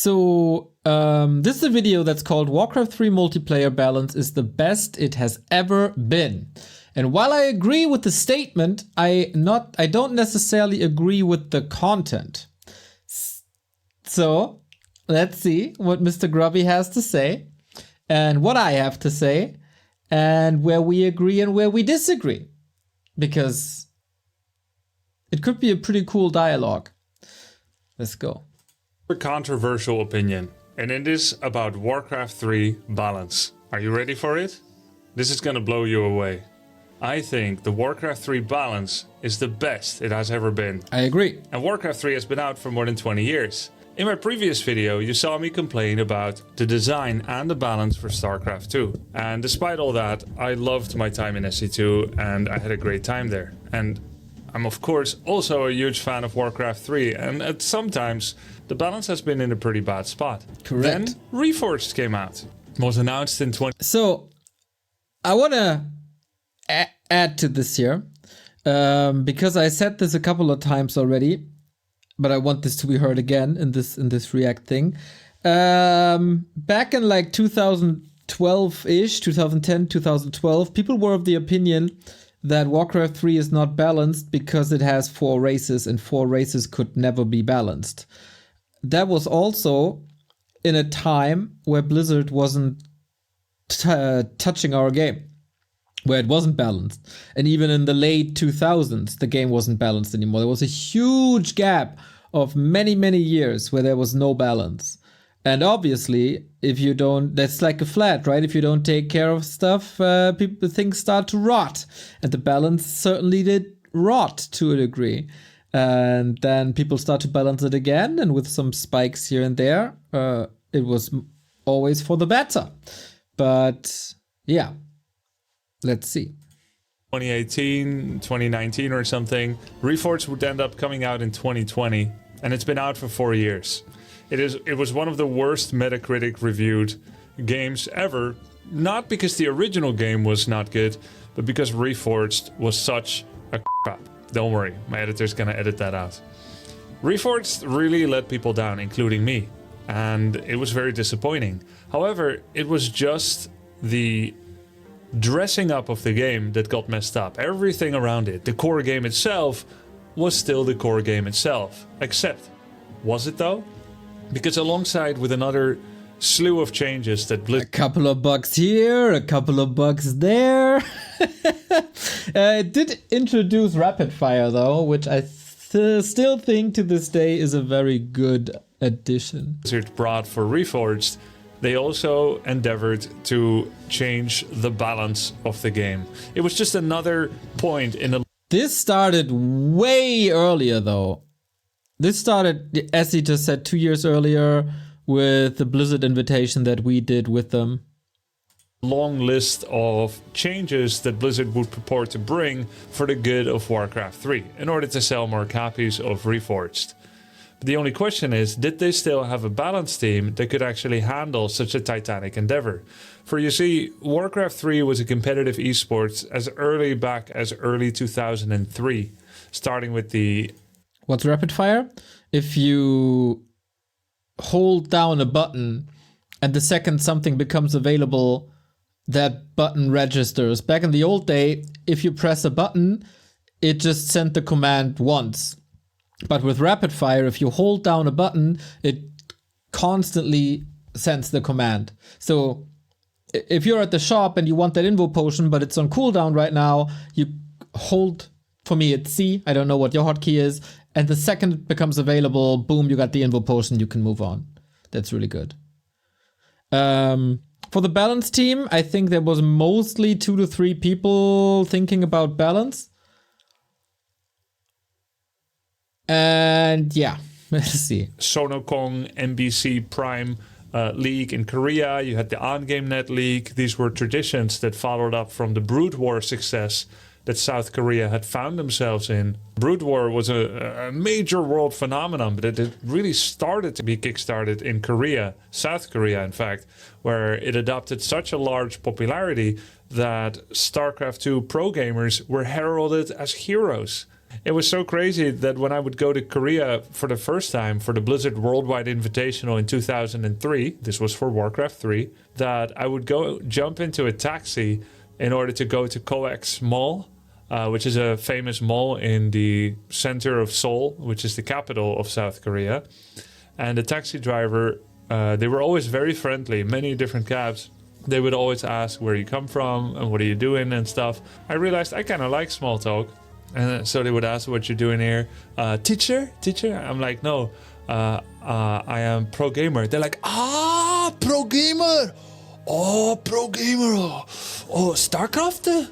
So this is a video that's called Warcraft 3 multiplayer balance is the best it has ever been. And while I agree with the statement, I don't necessarily agree with the content. So let's see what Mr. Grubby has to say and what I have to say and where we agree and where we disagree. Because it could be a pretty cool dialogue. Let's go. A controversial opinion, and it is about Warcraft 3 balance. Are you ready for it? This is gonna blow you away. I think the Warcraft 3 balance is the best it has ever been. I agree. And Warcraft 3 has been out for more than 20 years. In my previous video, you saw me complain about the design and the balance for StarCraft 2. And despite all that, I loved my time in SC2 and I had a great time there. And I'm of course also a huge fan of Warcraft 3, and at sometimes the balance has been in a pretty bad spot. Correct. Then Reforged came out. It was announced in So I want to add to this here, because I said this a couple of times already, but I want this to be heard again in this React thing. Back in like 2012-ish, 2010, 2012, people were of the opinion that Warcraft 3 is not balanced because it has 4 races and 4 races could never be balanced. That was also in a time where Blizzard wasn't touching our game, where it wasn't balanced. And even in the late 2000s, the game wasn't balanced anymore. There was a huge gap of many, many years where there was no balance. And obviously, if you don't, that's like a flat, right? If you don't take care of stuff, things start to rot. And the balance certainly did rot to a degree. And then people start to balance it again. And with some spikes here and there, it was always for the better. But yeah, let's see. 2018, 2019 or something. Reforged would end up coming out in 2020. And it's been out for 4 years. It was one of the worst Metacritic reviewed games ever, not because the original game was not good, but because Reforged was such a crap. Don't worry, my editor's gonna edit that out. Reforged really let people down, including me, and it was very disappointing. However, it was just the dressing up of the game that got messed up. Everything around it, the core game itself, was still the core game itself. Except, was it though? Because alongside with another slew of changes that a couple of bugs here, a couple of bugs there. It did introduce rapid fire though, which I still think to this day is a very good addition. Blizzard brought for Reforged, they also endeavored to change the balance of the game. It was just another point in the... This started way earlier though. This started, as he just said, 2 years earlier with the Blizzard invitation that we did with them. Long list of changes that Blizzard would purport to bring for the good of Warcraft 3 in order to sell more copies of Reforged. But the only question is, did they still have a balance team that could actually handle such a titanic endeavor? For you see, Warcraft 3 was a competitive esports as early back as early 2003, starting with the... What's rapid fire? If you hold down a button and the second something becomes available, that button registers. Back in the old day, if you press a button, it just sent the command once. But with rapid fire, if you hold down a button, it constantly sends the command. So if you're at the shop and you want that invo potion, but it's on cooldown right now, you hold, for me it's C, I don't know what your hotkey is, and the second it becomes available, boom, you got the invo potion, you can move on. That's really good. For the balance team, I think there was mostly 2 to 3 people thinking about balance. And yeah, let's see. Sonokong, MBC Prime League in Korea. You had the OnGameNet League. These were traditions that followed up from the Brood War success that South Korea had found themselves in. Brood War was a major world phenomenon, but it really started to be kickstarted in Korea, South Korea in fact, where it adopted such a large popularity that StarCraft 2 pro gamers were heralded as heroes. It was so crazy that when I would go to Korea for the first time for the Blizzard Worldwide Invitational in 2003, this was for Warcraft 3, that I would go jump into a taxi in order to go to COEX Mall, which is a famous mall in the center of Seoul, which is the capital of South Korea. And the taxi driver, they were always very friendly, many different cabs. They would always ask where you come from and what are you doing and stuff. I realized I kind of like small talk. And so they would ask what you're doing here. Teacher? I'm like, no, I am pro gamer. They're like, pro gamer. Oh, pro gamer. Oh, StarCraft?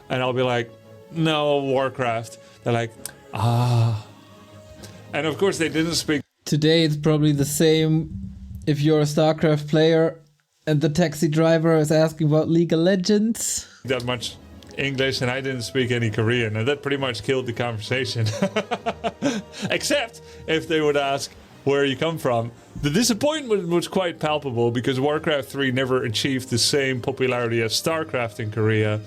And I'll be like, no, Warcraft. They're like, And of course they didn't speak. Today it's probably the same if you're a StarCraft player and the taxi driver is asking about League of Legends. That much English, and I didn't speak any Korean, and that pretty much killed the conversation. Except if they would ask where you come from. The disappointment was quite palpable because Warcraft 3 never achieved the same popularity as StarCraft in Korea.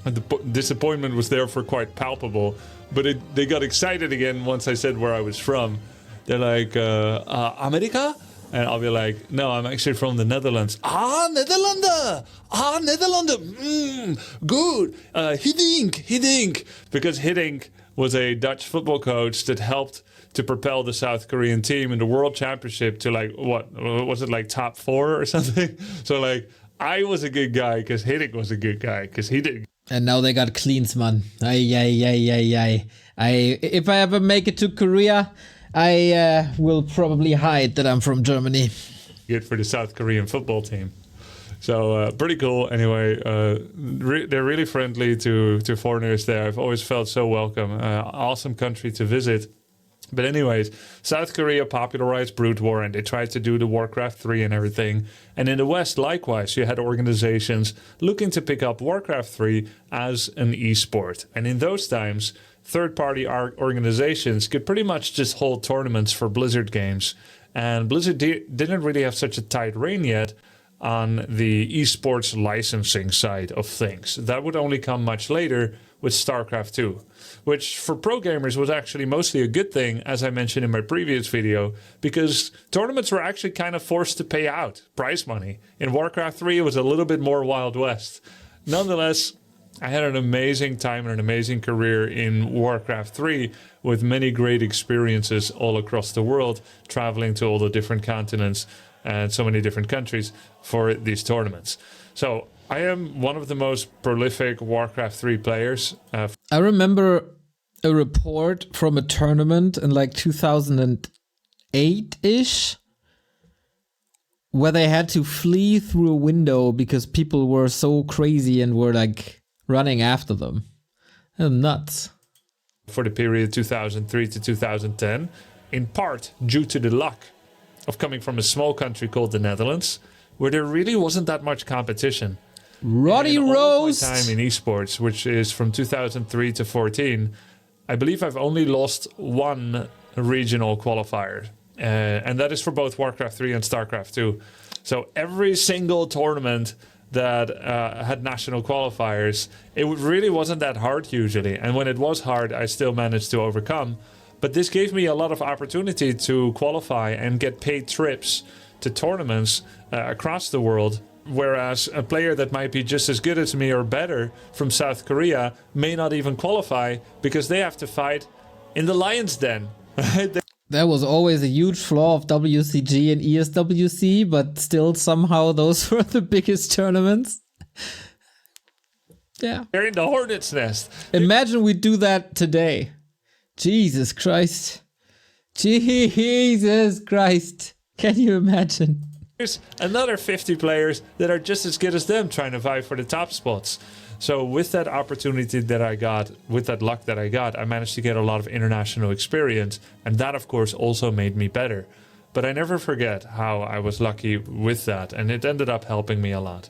And the disappointment was therefore quite palpable. But they got excited again once I said where I was from. They're like, America? And I'll be like, no, I'm actually from the Netherlands. Netherlander! Netherlander! Good! Hiddink! Because Hiddink was a Dutch football coach that helped to propel the South Korean team in the World Championship to like, what was it, like top 4 or something? So like, I was a good guy because Hiddink was a good guy because he did. And now they got Klinsmann. If I ever make it to Korea, I will probably hide that I'm from Germany. Good for the South Korean football team. So pretty cool. Anyway, they're really friendly to foreigners there. I've always felt so welcome. Awesome country to visit. But anyways, South Korea popularized Brood War and they tried to do the Warcraft 3 and everything. And in the West, likewise, you had organizations looking to pick up Warcraft 3 as an esport. And in those times, third-party organizations could pretty much just hold tournaments for Blizzard games. And Blizzard didn't really have such a tight rein yet on the esports licensing side of things. That would only come much later with StarCraft 2, which for pro gamers was actually mostly a good thing, as I mentioned in my previous video, because tournaments were actually kind of forced to pay out prize money. In Warcraft 3, it was a little bit more Wild West. Nonetheless, I had an amazing time and an amazing career in Warcraft 3 with many great experiences all across the world, traveling to all the different continents and so many different countries for these tournaments. So I am one of the most prolific Warcraft 3 players. I remember a report from a tournament in like 2008-ish where they had to flee through a window because people were so crazy and were like running after them. Nuts. For the period 2003 to 2010, in part due to the luck of coming from a small country called the Netherlands, where there really wasn't that much competition. Roddy Rose! All my time in esports, which is from 2003 to 14, I believe I've only lost one regional qualifier. And that is for both Warcraft 3 and StarCraft 2. So every single tournament that had national qualifiers, it really wasn't that hard usually. And when it was hard, I still managed to overcome. But this gave me a lot of opportunity to qualify and get paid trips to tournaments across the world. Whereas a player that might be just as good as me or better from South Korea may not even qualify because they have to fight in the Lion's Den. That was always a huge flaw of WCG and ESWC, but still somehow those were the biggest tournaments. Yeah. They're in the Hornet's Nest. Imagine we do that today. Jesus Christ. Jesus Christ. Can you imagine? There's another 50 players that are just as good as them trying to vie for the top spots. So with that opportunity that I got, with that luck that I got, I managed to get a lot of international experience. And that, of course, also made me better. But I never forget how I was lucky with that. And it ended up helping me a lot.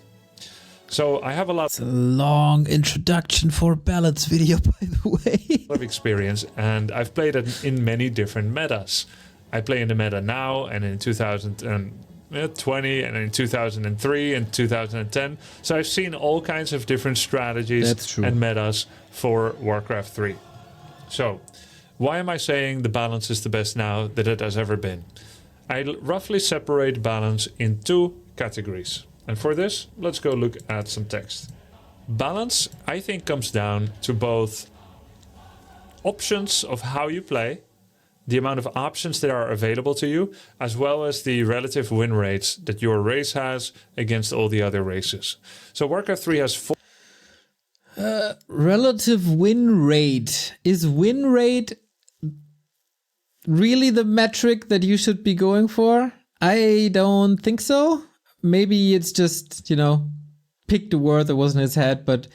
So I have a lot. It's a long introduction for a ballads video, by the way. Of experience, and I've played it in many different metas. I play in the meta now, and in 2020, and in 2003, and 2010. So I've seen all kinds of different strategies and metas for Warcraft 3. So, why am I saying the balance is the best now that it has ever been? I roughly separate balance in 2 categories. And for this, let's go look at some text. Balance, I think, comes down to both options of how you play, the amount of options that are available to you, as well as the relative win rates that your race has against all the other races. So Warcraft 3 has 4... Relative win rate. Is win rate really the metric that you should be going for? I don't think so. Maybe it's just, picked a word that wasn't his head, but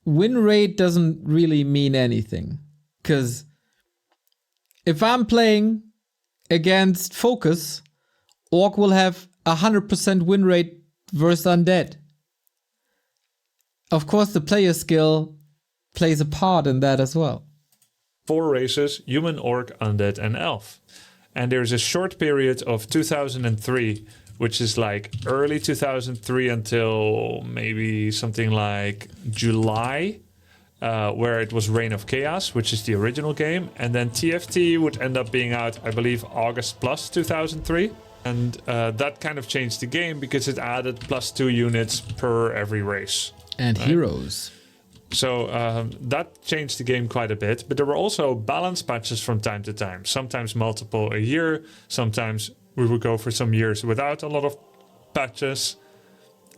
win rate doesn't really mean anything. Because if I'm playing against Focus, Orc will have 100% win rate versus Undead. Of course, the player skill plays a part in that as well. 4 races: human, orc, undead, and elf. And there's a short period of 2003, which is like early 2003 until maybe something like July, where it was Reign of Chaos, which is the original game. And then TFT would end up being out, I believe, August plus 2003. And that kind of changed the game because it added +2 units per every race. And right? Heroes. So that changed the game quite a bit. But there were also balance patches from time to time. Sometimes multiple a year. Sometimes we would go for some years without a lot of patches.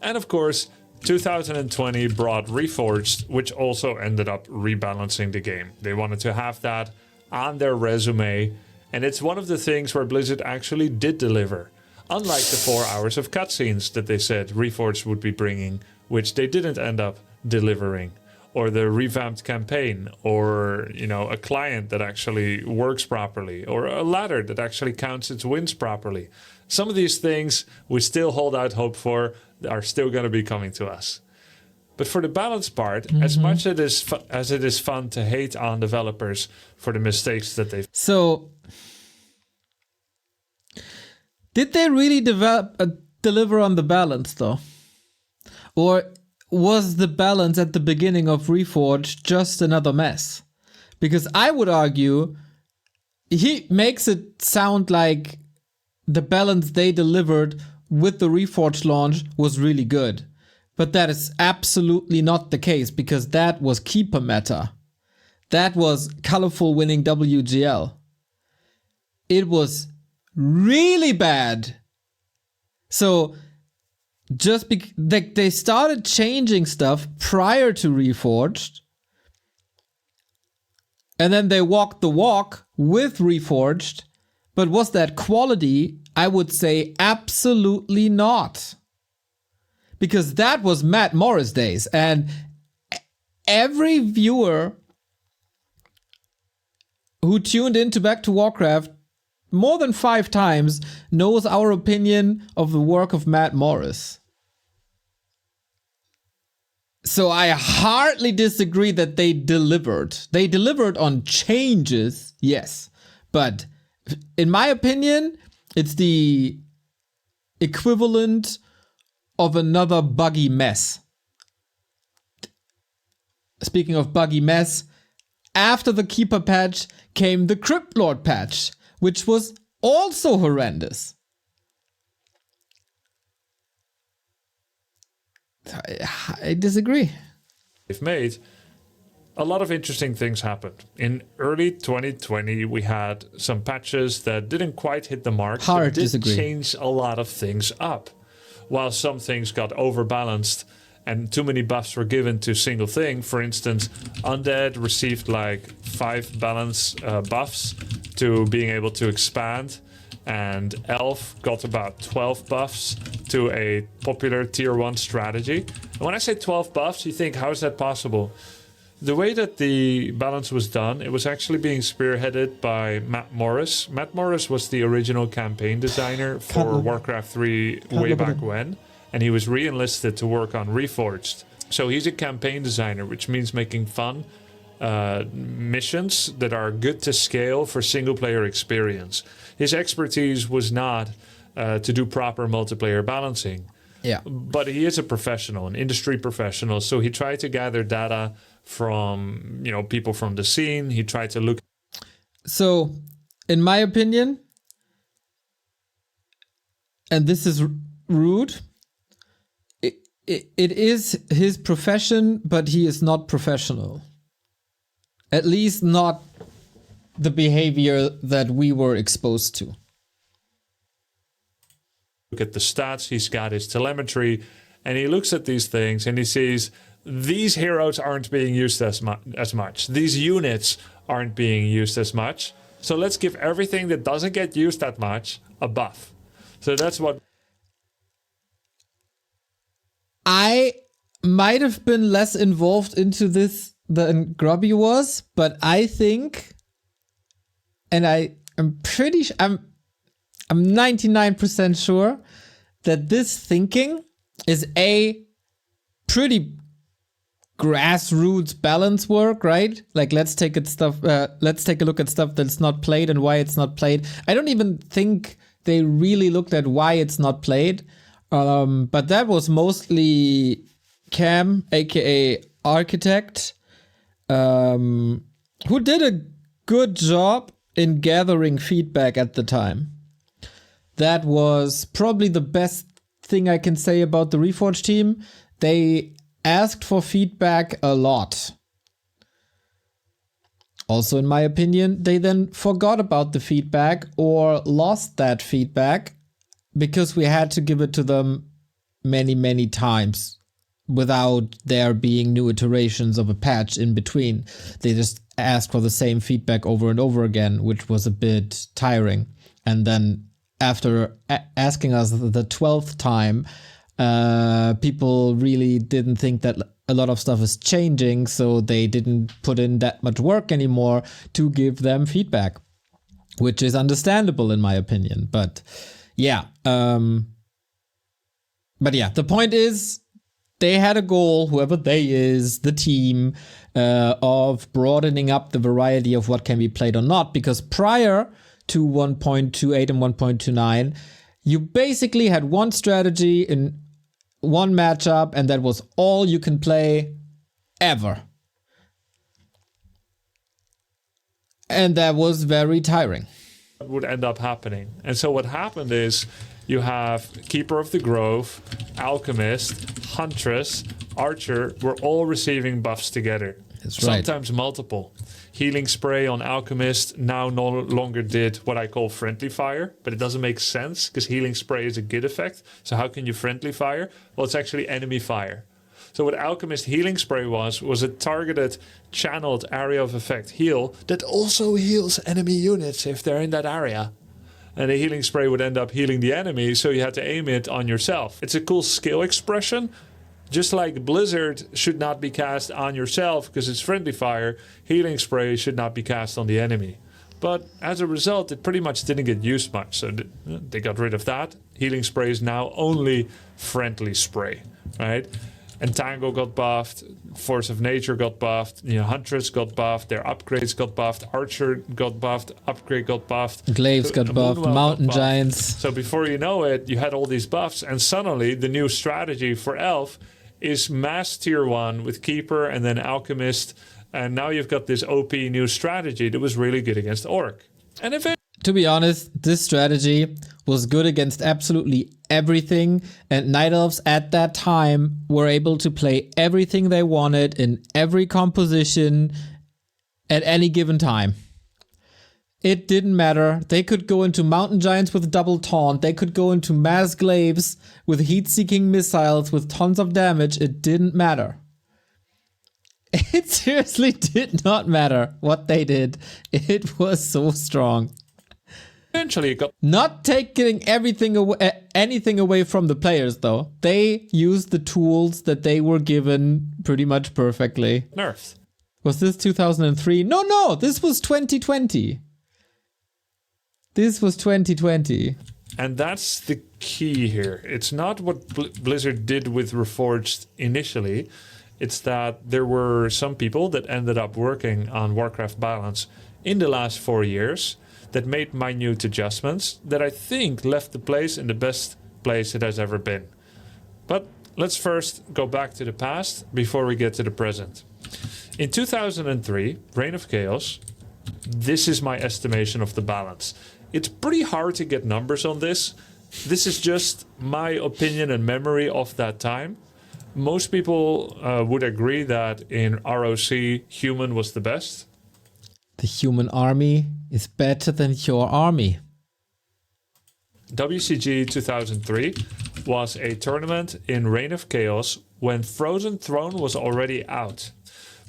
And of course, 2020 brought Reforged, which also ended up rebalancing the game. They wanted to have that on their resume. And it's one of the things where Blizzard actually did deliver. Unlike the 4 hours of cutscenes that they said Reforged would be bringing, which they didn't end up delivering. Or the revamped campaign, or a client that actually works properly, or a ladder that actually counts its wins properly. Some of these things we still hold out hope for are still going to be coming to us. But for the balance part, as much as it is fun to hate on developers for the mistakes that they've... So, did they really deliver on the balance though? Or was the balance at the beginning of Reforged just another mess? Because I would argue he makes it sound like the balance they delivered with the Reforged launch was really good. But that is absolutely not the case, because that was keeper meta. That was colorful winning WGL. It was really bad. So just they started changing stuff prior to Reforged, and then they walked the walk with Reforged. But was that quality? I would say absolutely not. Because that was Matt Morris days, and every viewer who tuned into Back to Warcraft more than 5 times knows our opinion of the work of Matt Morris. So I hardly disagree that they delivered. They delivered on changes, yes. But in my opinion, it's the equivalent of another buggy mess. Speaking of buggy mess, after the Keeper patch came the Crypt Lord patch, which was also horrendous. I disagree. They've made a lot of interesting things happened. In early 2020, we had some patches that didn't quite hit the mark. Hard did disagree. Change a lot of things up. While some things got overbalanced and too many buffs were given to single thing. For instance, Undead received like 5 balance buffs to being able to expand, and Elf got about 12 buffs to a popular tier 1 strategy. And when I say 12 buffs, you think, how is that possible? The way that the balance was done, it was actually being spearheaded by Matt Morris. Matt Morris was the original campaign designer for Warcraft 3 way back when, and he was re-enlisted to work on Reforged. So he's a campaign designer, which means making fun missions that are good to scale for single-player experience. His expertise was not to do proper multiplayer balancing. Yeah. But he is a professional, an industry professional, so he tried to gather data from, people from the scene. He tried to look. So, in my opinion, and this is rude, it is his profession, but he is not professional. At least not the behavior that we were exposed to. Look at the stats, he's got his telemetry, and he looks at these things and he sees these heroes aren't being used as much. These units aren't being used as much. So let's give everything that doesn't get used that much a buff. So that's what... I might have been less involved into this than Grubby was, but I think, and I'm pretty sure, I'm 99% sure that this thinking is a pretty grassroots balance work, right? Like, let's take a look at stuff that's not played and why it's not played. I don't even think they really looked at why it's not played. But that was mostly Cam, aka Architect, who did a good job in gathering feedback at the time. That was probably the best thing I can say about the Reforged team. They asked for feedback a lot. Also, in my opinion, they then forgot about the feedback or lost that feedback because we had to give it to them many, many times without there being new iterations of a patch in between. They just asked for the same feedback over and over again, which was a bit tiring. And then after asking us the 12th time, people really didn't think that a lot of stuff is changing, so they didn't put in that much work anymore to give them feedback, which is understandable in my opinion. But yeah, the point is they had a goal, whoever they is, the team, of broadening up the variety of what can be played or not, because prior to 1.28 and 1.29, you basically had one strategy in one matchup, and that was all you can play ever. And that was very tiring. What would end up happening. And so what happened is you have Keeper of the Grove, Alchemist, Huntress, Archer were all receiving buffs together. That's right. Sometimes multiple. Healing Spray on Alchemist now no longer did what I call friendly fire, but it doesn't make sense because Healing Spray is a good effect. So how can you friendly fire? Well, it's actually enemy fire. So what Alchemist Healing Spray was a targeted, channeled area of effect heal that also heals enemy units if they're in that area. And the Healing Spray would end up healing the enemy, so you had to aim it on yourself. It's a cool skill expression. Just like Blizzard should not be cast on yourself because it's friendly fire, Healing Spray should not be cast on the enemy. But as a result, it pretty much didn't get used much, so they got rid of that. Healing Spray is now only friendly spray, right? And Tango got buffed, Force of Nature got buffed, Huntress got buffed, their upgrades got buffed, Archer got buffed, Upgrade got buffed. Glaives got buffed, Mountain Giants. So before you know it, you had all these buffs, and suddenly the new strategy for Elf is mass tier 1 with Keeper and then Alchemist, and now you've got this OP new strategy that was really good against Orc. And if it... To be honest, this strategy was good against absolutely everything, and Night Elves at that time were able to play everything they wanted in every composition at any given time. It didn't matter. They could go into Mountain Giants with double taunt. They could go into mass glaives with heat-seeking missiles with tons of damage. It didn't matter. It seriously did not matter what they did. It was so strong. Eventually it got... Not taking anything away from the players, though. They used the tools that they were given pretty much perfectly. nerfed. Was this 2003? No, this was 2020. This was 2020. And that's the key here. It's not what Blizzard did with Reforged initially. It's that there were some people that ended up working on Warcraft balance in the last 4 years that made minute adjustments that I think left the place in the best place it has ever been. But let's first go back to the past before we get to the present. In 2003, Reign of Chaos, this is my estimation of the balance. It's pretty hard to get numbers on this. This is just my opinion and memory of that time. Most people would agree that in ROC, human was the best. The human army is better than your army. WCG 2003 was a tournament in Reign of Chaos when Frozen Throne was already out.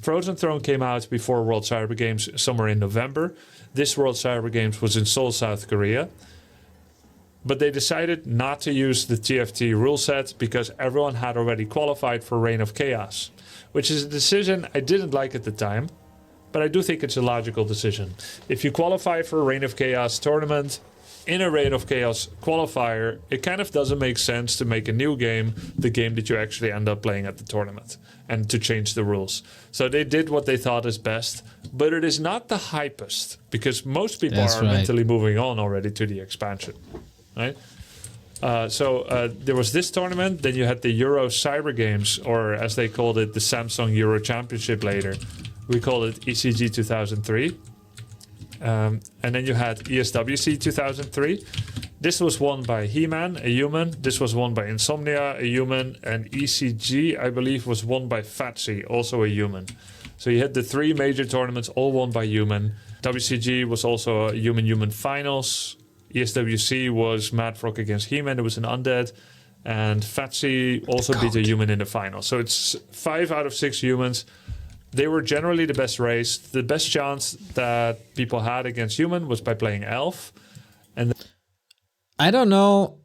Frozen Throne came out before World Cyber Games somewhere in November. This World Cyber Games was in Seoul, South Korea. But they decided not to use the TFT rule set because everyone had already qualified for Reign of Chaos, which is a decision I didn't like at the time, but I do think it's a logical decision. If you qualify for a Reign of Chaos tournament, in a Reign of Chaos qualifier, it kind of doesn't make sense to make a new game the game that you actually end up playing at the tournament and to change the rules. So they did what they thought is best, but it is not the hypest because most people are mentally moving on already to the expansion, right? So there was this tournament, then you had the Euro Cyber Games, or as they called it, the Samsung Euro Championship later. We call it ECG 2003. And then you had ESWC 2003. This was won by He-Man, a human. This was won by Insomnia, a human. And ECG, I believe, was won by Fatsy, also a human. So you had the three major tournaments, all won by human. WCG was also a human-human finals. ESWC was Mad Frog against He-Man. It was an undead. And Fatsy also beat a human in the final. So it's 5 out of 6 humans. They were generally the best race. The best chance that people had against human was by playing elf. And I don't know.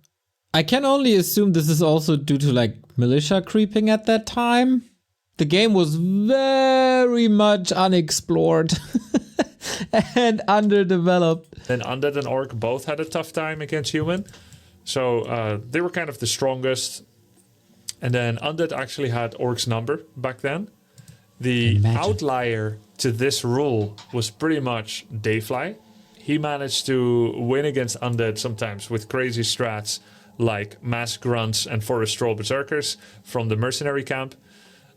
I can only assume this is also due to like militia creeping at that time. The game was very much unexplored and underdeveloped. then undead and orc both had a tough time against human. So they were kind of the strongest. And then undead actually had orc's number back then. The outlier to this rule was pretty much Dayfly. He managed to win against undead sometimes with crazy strats like mass grunts and forest troll berserkers from the mercenary camp.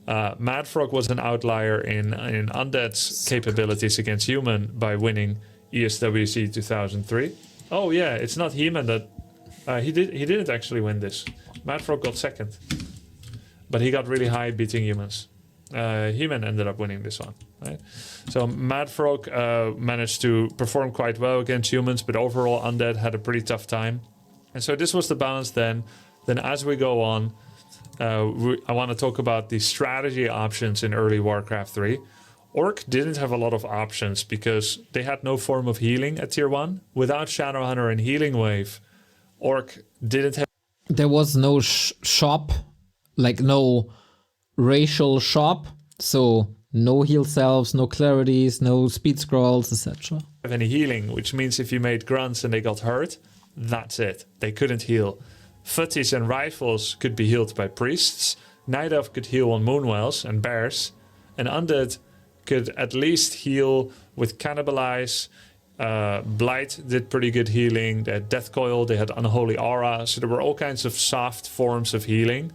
Mad Frog was an outlier in undead's capabilities against human by winning ESWC 2003. Oh yeah, it's not He-Man that he didn't actually win this. Mad Frog got second, but he got really high beating humans. He-Man ended up winning this one, right? So Mad Frog managed to perform quite well against humans, but overall Undead had a pretty tough time. And so this was the balance then. Then as we go on, I want to talk about the strategy options in early Warcraft 3. Orc didn't have a lot of options because they had no form of healing at tier 1. Without Shadowhunter and Healing Wave, Orc didn't have... There was no shop, like no racial shop, so no heal selves, no clarities, no speed scrolls, etc. Have any healing, which means if you made grunts and they got hurt, that's it. They couldn't heal. Futties and rifles could be healed by priests. Night Elf could heal on moonwells and bears. And undead could at least heal with cannibalize. Blight did pretty good healing. They had Death Coil, they had Unholy Aura. So there were all kinds of soft forms of healing.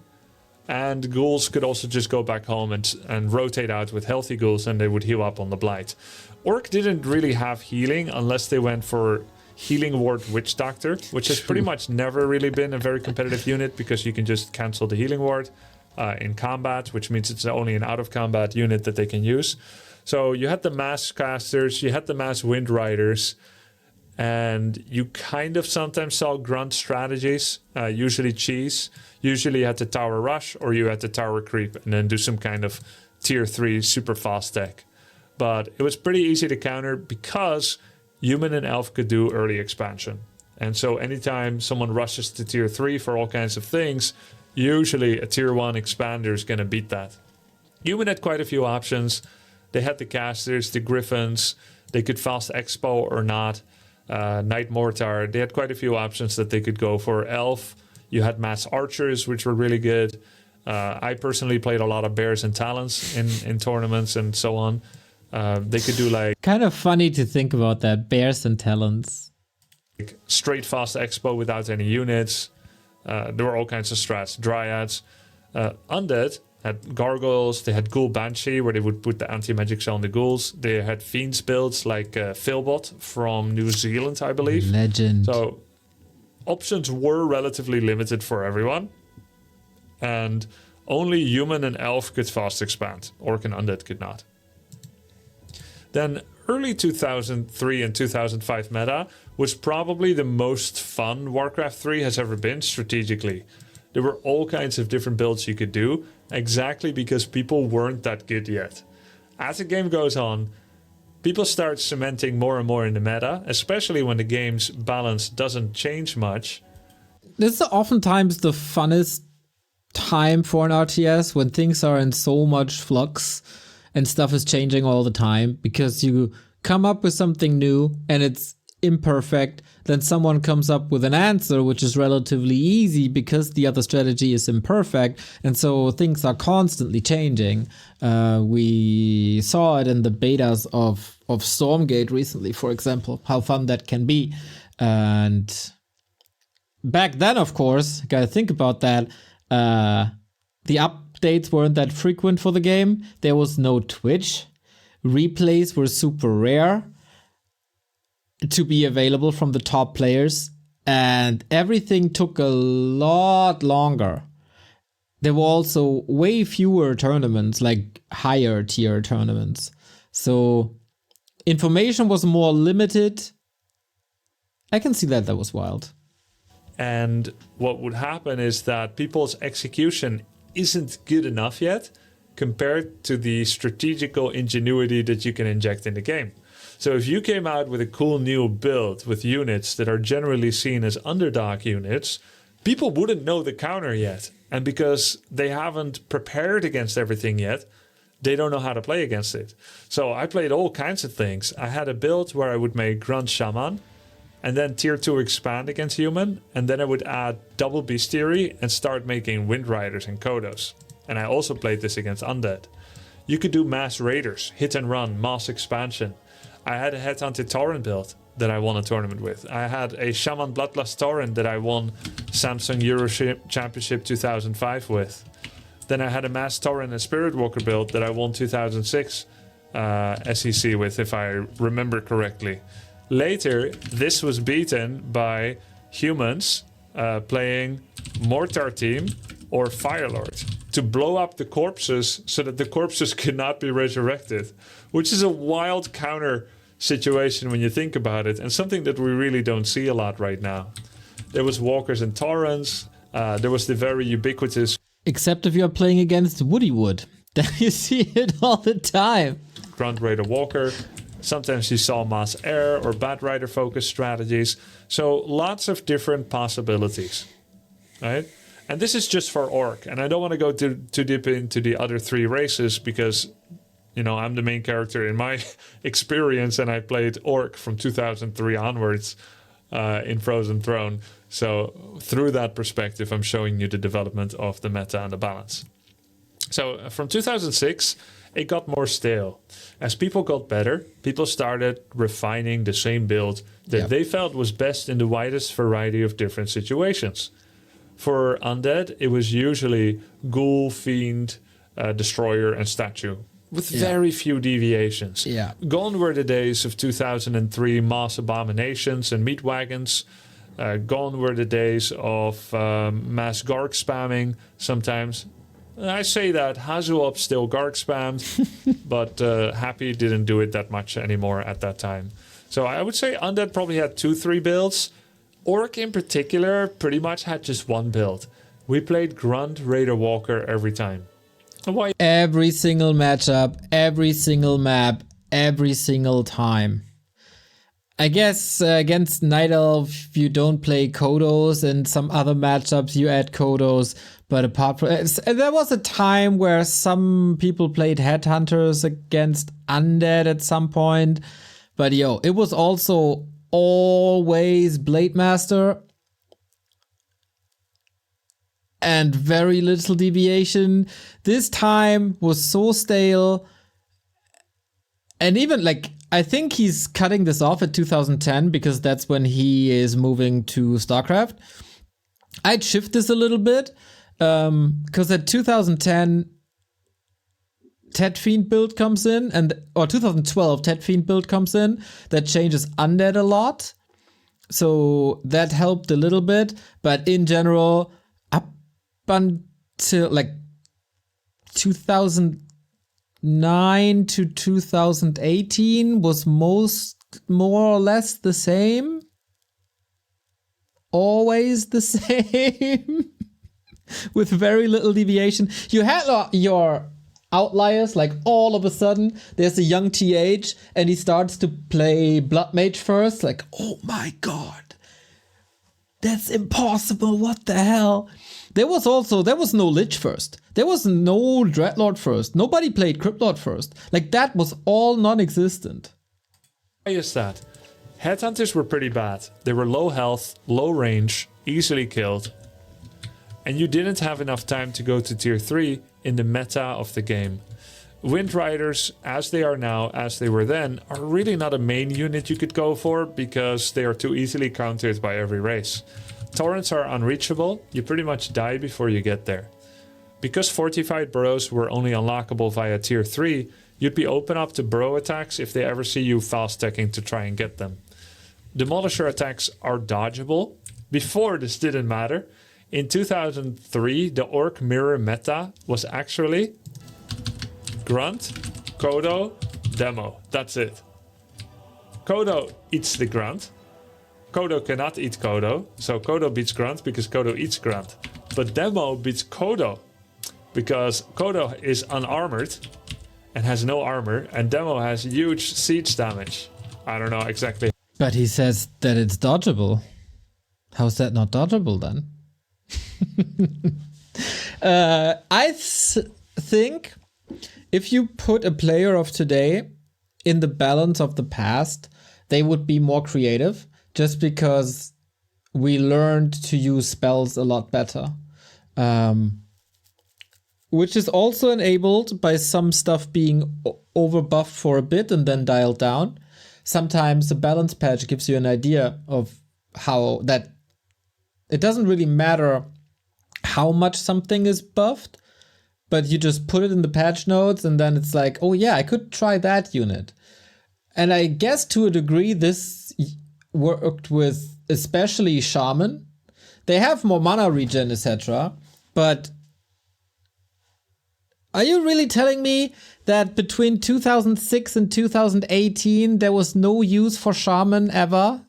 And ghouls could also just go back home and rotate out with healthy ghouls and they would heal up on the Blight. Orc didn't really have healing unless they went for Healing Ward Witch Doctor, which has pretty much never really been a very competitive unit because you can just cancel the Healing Ward in combat, which means it's only an out-of-combat unit that they can use. So you had the Mass Casters, you had the Mass Wind Riders, and you kind of sometimes saw grunt strategies, usually cheese. Usually you had to tower rush or you had to tower creep and then do some kind of tier 3 super fast tech. But it was pretty easy to counter because human and elf could do early expansion. And so anytime someone rushes to tier 3 for all kinds of things, usually a tier 1 expander is going to beat that. Human had quite a few options. They had the casters, the griffins, they could fast expo or not. Knight Mortar, they had quite a few options that they could go for. Elf, you had mass archers, which were really good. I personally played a lot of bears and talons in tournaments and so on. They could do like... Kind of funny to think about that, bears and talons. Straight fast expo without any units. There were all kinds of strats. Dryads. Undead had gargoyles, they had Ghoul Banshee, where they would put the anti-magic cell on the ghouls. They had fiends builds like Philbot from New Zealand, I believe. Legend. So options were relatively limited for everyone. And only human and elf could fast expand. Orc and undead could not. Then early 2003 and 2005 meta was probably the most fun Warcraft 3 has ever been strategically. There were all kinds of different builds you could do, exactly because people weren't that good yet. As the game goes on, people start cementing more and more in the meta, especially when the game's balance doesn't change much. This is oftentimes the funnest time for an RTS, when things are in so much flux and stuff is changing all the time, because you come up with something new and it's imperfect, then someone comes up with an answer which is relatively easy because the other strategy is imperfect, and so things are constantly changing. We saw it in the betas of Stormgate recently, for example, how fun that can be. And back then, of course, gotta think about that, the updates weren't that frequent for the game. There was no Twitch. Replays were super rare to be available from the top players, and everything took a lot longer. There were also way fewer tournaments, like higher tier tournaments. So information was more limited. I can see that was wild. And what would happen is that people's execution isn't good enough yet compared to the strategical ingenuity that you can inject in the game. So if you came out with a cool new build with units that are generally seen as underdog units, people wouldn't know the counter yet. And because they haven't prepared against everything yet, they don't know how to play against it. So I played all kinds of things. I had a build where I would make Grunt Shaman, and then tier 2 expand against human, and then I would add double bestiary and start making Wind Riders and Kodos. And I also played this against undead. You could do mass raiders, hit and run, mass expansion. I had a Headhunted Tauren build that I won a tournament with. I had a Shaman Bloodlust Tauren that I won Samsung Euro Championship 2005 with. Then I had a Mass Tauren and Spirit Walker build that I won 2006 SEC with, if I remember correctly. Later, this was beaten by humans playing Mortar Team or Firelord to blow up the corpses so that the corpses could not be resurrected, which is a wild counter situation when you think about it, and something that we really don't see a lot right now. There was Walkers and Taurens. There was the very ubiquitous... Except if you're playing against Woody Wood. Then you see it all the time. Grunt Raider Walker. Sometimes you saw Mass Air or Bat Rider focused strategies. So lots of different possibilities, right? And this is just for Orc. And I don't want to go too deep into the other three races because, you know, I'm the main character in my experience, and I played Orc from 2003 onwards in Frozen Throne. So through that perspective, I'm showing you the development of the meta and the balance. So from 2006, it got more stale. As people got better, people started refining the same build that they felt was best in the widest variety of different situations. For Undead, it was usually Ghoul, Fiend, Destroyer, and Statue, with very few deviations. Gone were the days of 2003 Mass Abominations and Meat Wagons. Gone were the days of mass Garg spamming sometimes. I say that Hazuop still Garg spammed, but Happy didn't do it that much anymore at that time. So I would say Undead probably had 2-3 builds. Orc in particular pretty much had just one build. We played Grunt, Raider, Walker every time. Why? Every single matchup, every single map, every single time. I guess against Night Elf you don't play Kodos, and some other matchups you add Kodos, but apart from there was a time where some people played Headhunters against Undead at some point, but it was also always Blade Master and very little deviation. This time was so stale, and even like I think he's cutting this off at 2010 because that's when he is moving to StarCraft. I'd shift this a little bit. Because at 2010, Ted Fiend build comes in, or 2012 Ted Fiend build comes in that changes undead a lot. So that helped a little bit, but in general, up until like 2009 to 2018 was more or less the same. Always the same. With very little deviation. You had your outliers, like all of a sudden there's a young TH and he starts to play Blood Mage first, like, oh my god, that's impossible, what the hell. There was no Lich first, there was no Dreadlord first, nobody played Cryptlord first, like that was all non-existent. Why is that? Headhunters were pretty bad. They were low health, low range, easily killed, and you didn't have enough time to go to tier 3 in the meta of the game. Wind Riders, as they are now, as they were then, are really not a main unit you could go for because they are too easily countered by every race. Torrents are unreachable, you pretty much die before you get there. Because fortified burrows were only unlockable via tier 3, you'd be open up to burrow attacks if they ever see you fast stacking to try and get them. Demolisher attacks are dodgeable. Before this didn't matter. In 2003, the Orc Mirror meta was actually Grunt, Kodo, Demo. That's it. Kodo eats the Grunt. Kodo cannot eat Kodo, so Kodo beats Grunt because Kodo eats Grunt. But Demo beats Kodo because Kodo is unarmored and has no armor, and Demo has huge siege damage. I don't know exactly. But he says that it's dodgeable. How's that not dodgeable then? I think if you put a player of today in the balance of the past, they would be more creative just because we learned to use spells a lot better. Which is also enabled by some stuff being overbuffed for a bit and then dialed down. Sometimes the balance patch gives you an idea of how that it doesn't really matter how much something is buffed, but you just put it in the patch notes and then it's like, oh yeah, I could try that unit. And I guess to a degree this worked with especially Shaman. They have more mana regen, etc. But are you really telling me that between 2006 and 2018 there was no use for Shaman ever?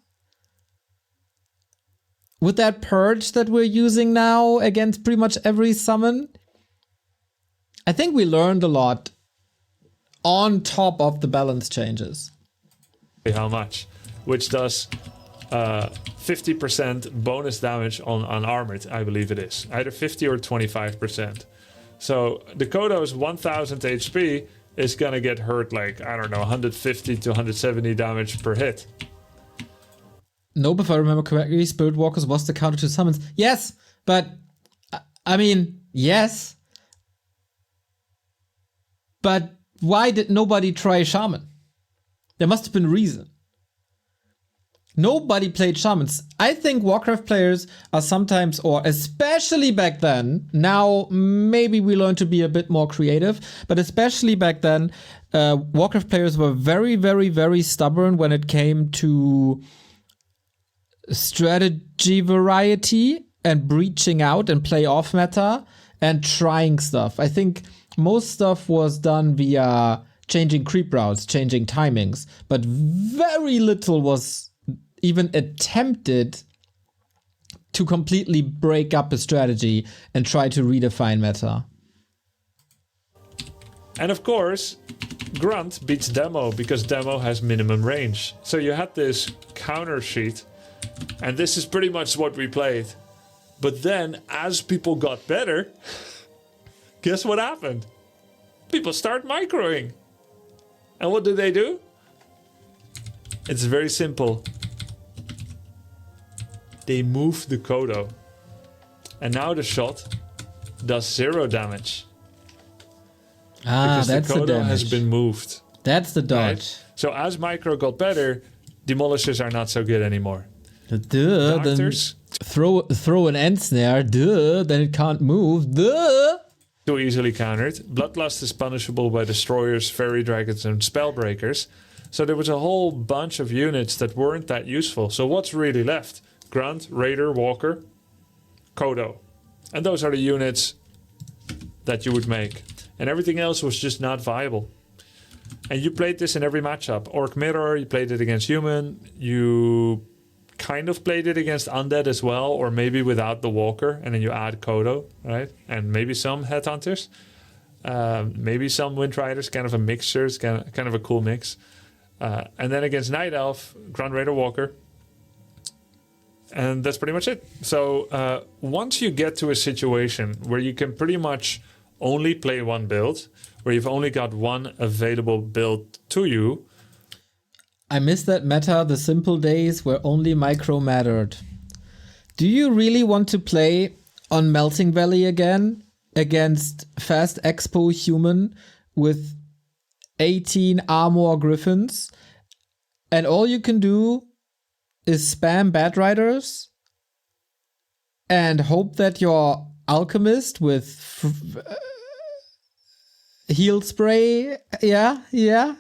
With that purge that we're using now against pretty much every summon? I think we learned a lot on top of the balance changes. How much? Which does 50% bonus damage on unarmored, I believe it is. Either 50 or 25%. So the Kodo's 1000 HP is gonna get hurt like, I don't know, 150 to 170 damage per hit. Nope, if I remember correctly, Spirit Walkers was the counter to summons. Yes, but I mean, yes. But why did nobody try Shaman? There must have been a reason. Nobody played Shamans. I think Warcraft players are sometimes, or especially back then, now maybe we learned to be a bit more creative, but especially back then, Warcraft players were very, very, very stubborn when it came to strategy variety and breaching out and play off meta and trying stuff. I think most stuff was done via changing creep routes, changing timings, but very little was even attempted to completely break up a strategy and try to redefine meta. And of course, Grunt beats Demo because Demo has minimum range. So you had this counter sheet, and this is pretty much what we played. But then, as people got better, guess what happened? People start microing. And what do? It's very simple. They move the Kodo. And now the shot does 0 damage. That's the Kodo the damage. has been moved. That's the dodge. Right? So as micro got better, demolishers are not so good anymore. Duh, Doctors Throw an end snare, duh, then it can't move, duh. Too easily countered. Bloodlust is punishable by destroyers, fairy dragons, and spellbreakers. So there was a whole bunch of units that weren't that useful. So what's really left? Grunt, Raider, Walker, Kodo. And those are the units that you would make. And everything else was just not viable. And you played this in every matchup. Orc Mirror, you played it against Human. You kind of played it against Undead as well, or maybe without the Walker. And then you add Kodo, right? And maybe some Headhunters. Maybe some Wind Riders, kind of a mixture. It's kind of a cool mix. And then against Night Elf, Grunt, Raider, Walker. And that's pretty much it. So once you get to a situation where you can pretty much only play one build, where you've only got one available build to you. I miss that meta, the simple days where only micro mattered. Do you really want to play on Melting Valley again against Fast Expo Human with 18 Armor Griffins, and all you can do is spam Bad Riders and hope that your Alchemist with heal spray? Yeah. I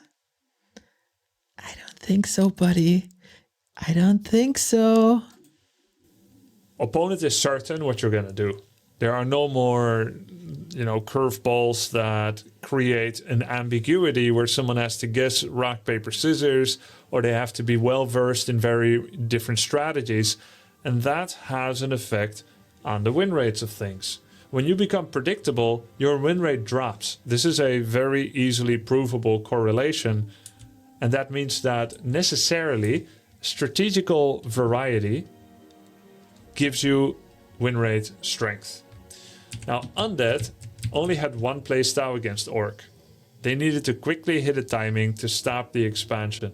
don't think so, buddy. I don't think so. Opponent is certain what you're going to do. There are no more, curveballs that create an ambiguity where someone has to guess rock, paper, scissors, or they have to be well versed in very different strategies. And that has an effect on the win rates of things. When you become predictable, your win rate drops. This is a very easily provable correlation. And that means that necessarily strategical variety gives you win rate strength. Now, Undead only had one playstyle against Orc. They needed to quickly hit a timing to stop the expansion.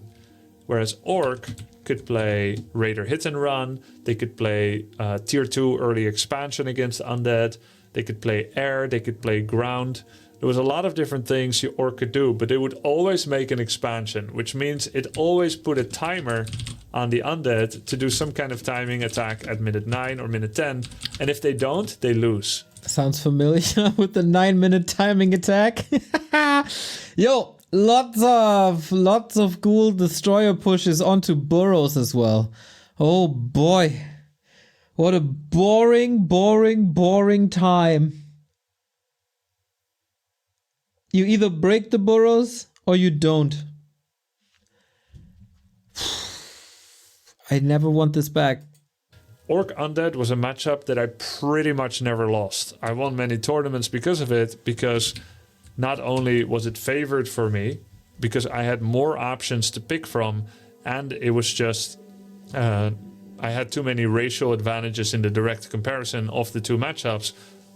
Whereas Orc could play Raider Hit and Run, they could play Tier 2 early expansion against Undead, they could play Air, they could play Ground. There was a lot of different things your Orc could do, but they would always make an expansion, which means it always put a timer on the Undead to do some kind of timing attack at minute 9 or minute 10, and if they don't, they lose. Sounds familiar with the 9-minute timing attack. Yo, lots of cool destroyer pushes onto burrows as well. Oh boy. What a boring time. You either break the burrows or you don't. I never want this back. Orc Undead was a matchup that I pretty much never lost. I won many tournaments because of it, because not only was it favored for me, because I had more options to pick from, and it was just, I had too many racial advantages in the direct comparison of the two matchups,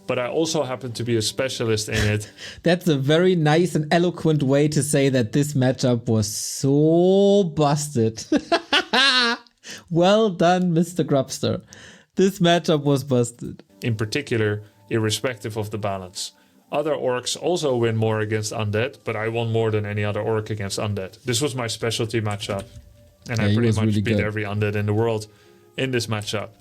but I also happened to be a specialist in it. That's a very nice and eloquent way to say that this matchup was so busted. Well done, Mr. Grubster. This matchup was busted. In particular, irrespective of the balance. Other orcs also win more against undead, but I won more than any other orc against undead. This was my specialty matchup. And I pretty much really beat every undead in the world in this matchup.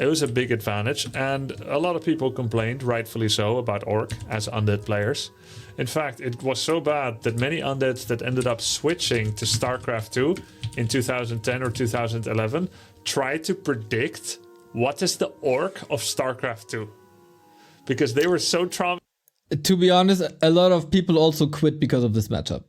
It was a big advantage, and a lot of people complained, rightfully so, about orc as undead players. In fact, it was so bad that many undeads that ended up switching to StarCraft 2 in 2010 or 2011 tried to predict what is the orc of StarCraft 2. Because they were so traumatized. To be honest, a lot of people also quit because of this matchup.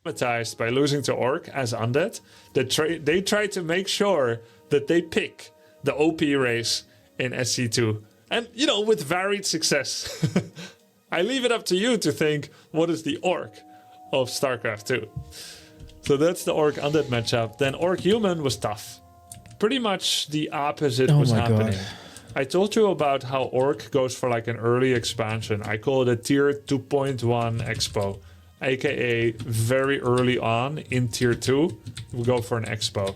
By losing to orc as undead, they try to make sure that they pick the OP race in SC2, and with varied success. I leave it up to you to think what is the orc of StarCraft 2. So that's the orc undead matchup. Then orc human was tough. Pretty much the opposite was happening. God. I told you about how orc goes for like an early expansion. I call it a tier 2.1 expo. AKA very early on in tier 2, we go for an expo.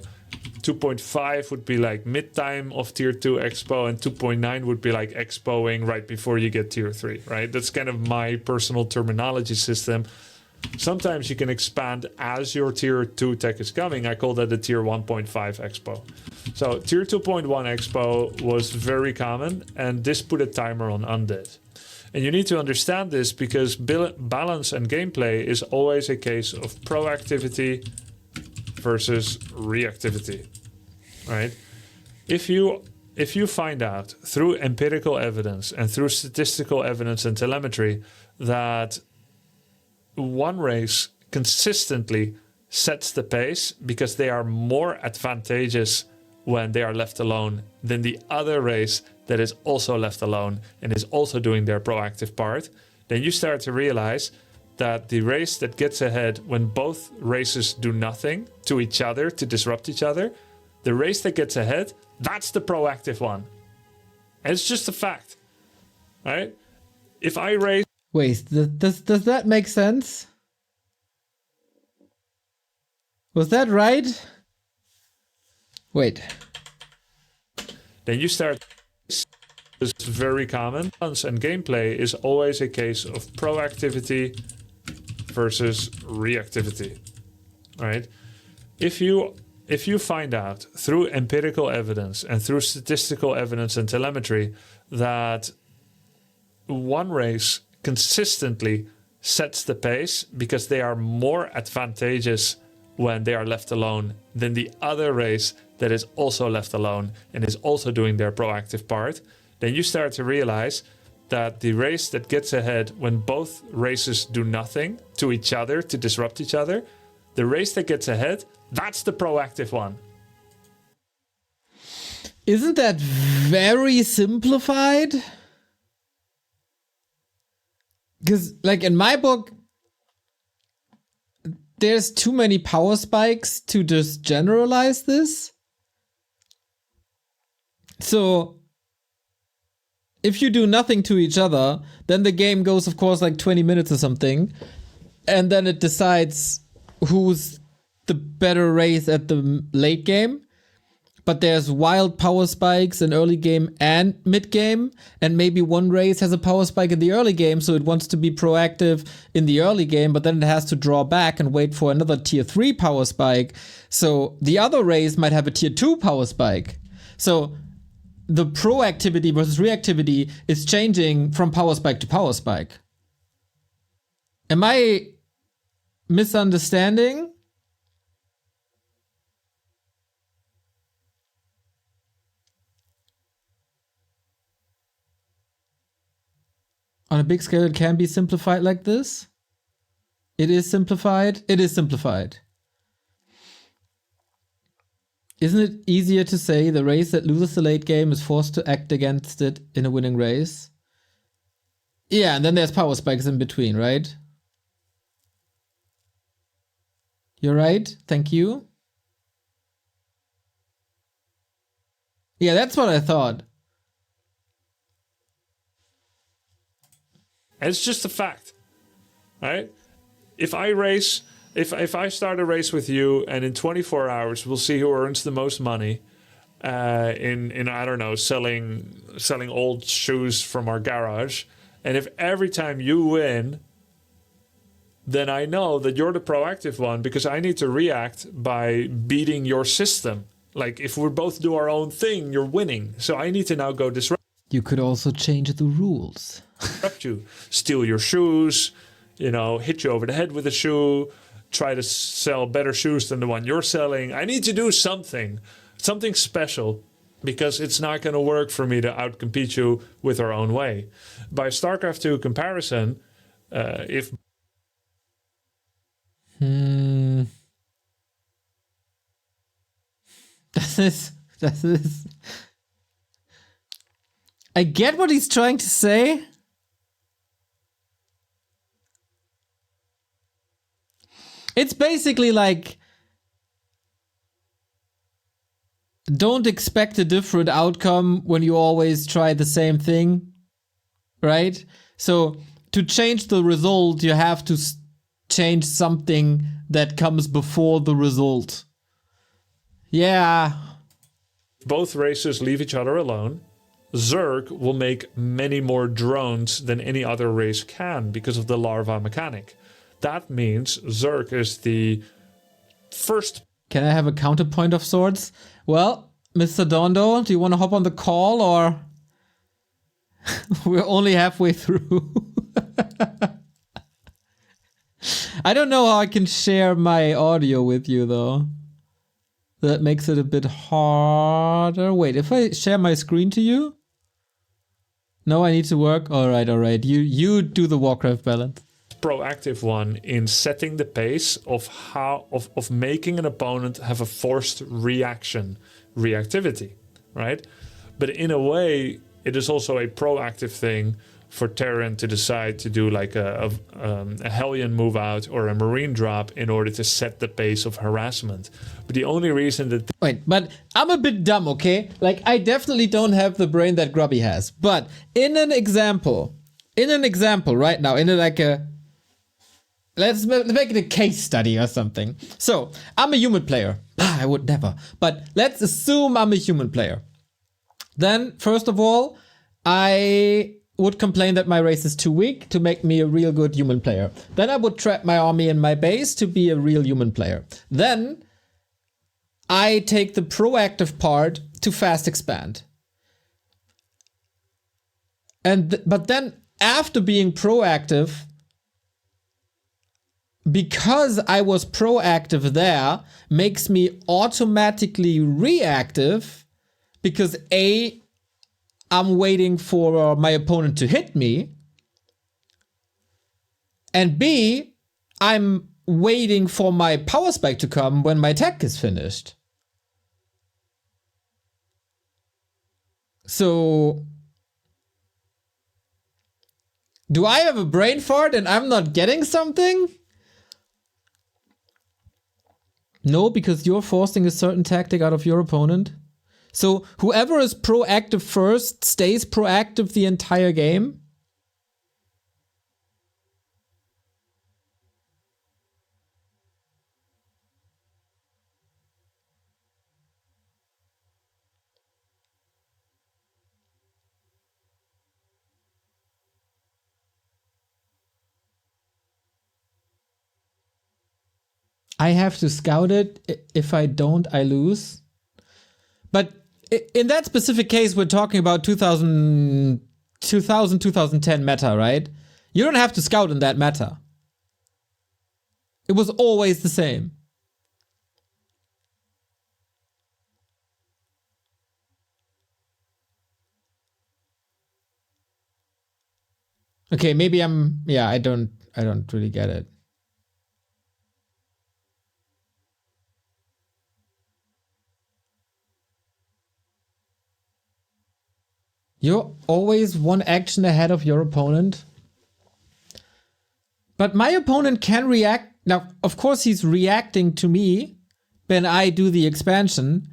2.5 would be like mid-time of tier 2 expo, and 2.9 would be like expoing right before you get tier 3, right? That's kind of my personal terminology system. Sometimes you can expand as your tier 2 tech is coming. I call that a tier 1.5 expo. So tier 2.1 expo was very common, and this put a timer on undead. And you need to understand this because balance and gameplay is always a case of proactivity versus reactivity, right? If you find out through empirical evidence and through statistical evidence and telemetry that one race consistently sets the pace because they are more advantageous when they are left alone than the other race that is also left alone and is also doing their proactive part, then you start to realize that the race that gets ahead when both races do nothing to each other to disrupt each other, the race that gets ahead, that's the proactive one. And it's just a fact, right? If I race... Wait, does that make sense? Was that right? Wait. Then you start... It's very common. Balance and gameplay is always a case of proactivity versus reactivity, right? If you find out through empirical evidence and through statistical evidence and telemetry that one race consistently sets the pace because they are more advantageous when they are left alone than the other race that is also left alone and is also doing their proactive part, then you start to realize that the race that gets ahead when both races do nothing to each other to disrupt each other, the race that gets ahead, that's the proactive one. Isn't that very simplified? Because, like, in my book, there's too many power spikes to just generalize this. So, if you do nothing to each other, then the game goes, of course, like 20 minutes or something. And then it decides who's the better race at the late game. But there's wild power spikes in early game and mid game. And maybe one race has a power spike in the early game, so it wants to be proactive in the early game, but then it has to draw back and wait for another tier 3 power spike. So the other race might have a tier 2 power spike. So the proactivity versus reactivity is changing from power spike to power spike. Am I misunderstanding? On a big scale, it can be simplified like this. It is simplified. It is simplified. Isn't it easier to say the race that loses the late game is forced to act against it in a winning race? Yeah, and then there's power spikes in between, right? You're right. Thank you. Yeah, that's what I thought. It's just a fact, right? If I start a race with you and in 24 hours we'll see who earns the most money in I don't know, selling old shoes from our garage, and if every time you win, then I know that you're the proactive one because I need to react by beating your system. Like if we both do our own thing, you're winning. So I need to now go disrupt. You could also change the rules. Disrupt you, steal your shoes, hit you over the head with a shoe, try to sell better shoes than the one you're selling. I need to do something special, because it's not going to work for me to outcompete you with our own way. By StarCraft 2 comparison, if... Das ist... I get what he's trying to say. It's basically like, don't expect a different outcome when you always try the same thing, right? So to change the result, you have to change something that comes before the result. Yeah. Both races leave each other alone. Zerg will make many more drones than any other race can because of the larva mechanic. That means Zerg is the first... Can I have a counterpoint of sorts? Well, Mr. Dondo, do you want to hop on the call or we're only halfway through? I don't know how I can share my audio with you though. That makes it a bit harder. Wait, if I share my screen to you? No, I need to work. All right. You do the Warcraft balance. Proactive one in setting the pace of making an opponent have a forced reactivity, right? But in a way, it is also a proactive thing for Terran to decide to do like a Hellion move out or a Marine drop in order to set the pace of harassment. But the only reason that... Wait, but I'm a bit dumb, okay? Like, I definitely don't have the brain that Grubby has. But in an example right now, let's make it a case study or something. So, I'm a human player. I would never. But let's assume I'm a human player. Then, first of all, I would complain that my race is too weak to make me a real good human player. Then I would trap my army in my base to be a real human player. Then I take the proactive part to fast expand. But then after being proactive, because I was proactive there, makes me automatically reactive because I'm waiting for my opponent to hit me. And B, I'm waiting for my power spike to come when my tech is finished. So, do I have a brain fart and I'm not getting something? No, because you're forcing a certain tactic out of your opponent. So whoever is proactive first stays proactive the entire game. I have to scout it. If I don't, I lose. But in that specific case, we're talking about 2010 meta, right? You don't have to scout in that meta. It was always the same. Okay, maybe I don't really get it. You're always one action ahead of your opponent. But my opponent can react. Now, of course, he's reacting to me when I do the expansion.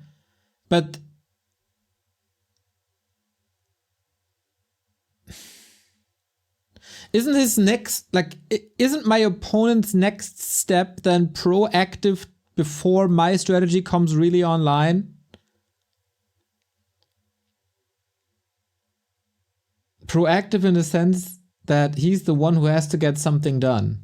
But isn't my opponent's next step then proactive before my strategy comes really online? Proactive in the sense that he's the one who has to get something done.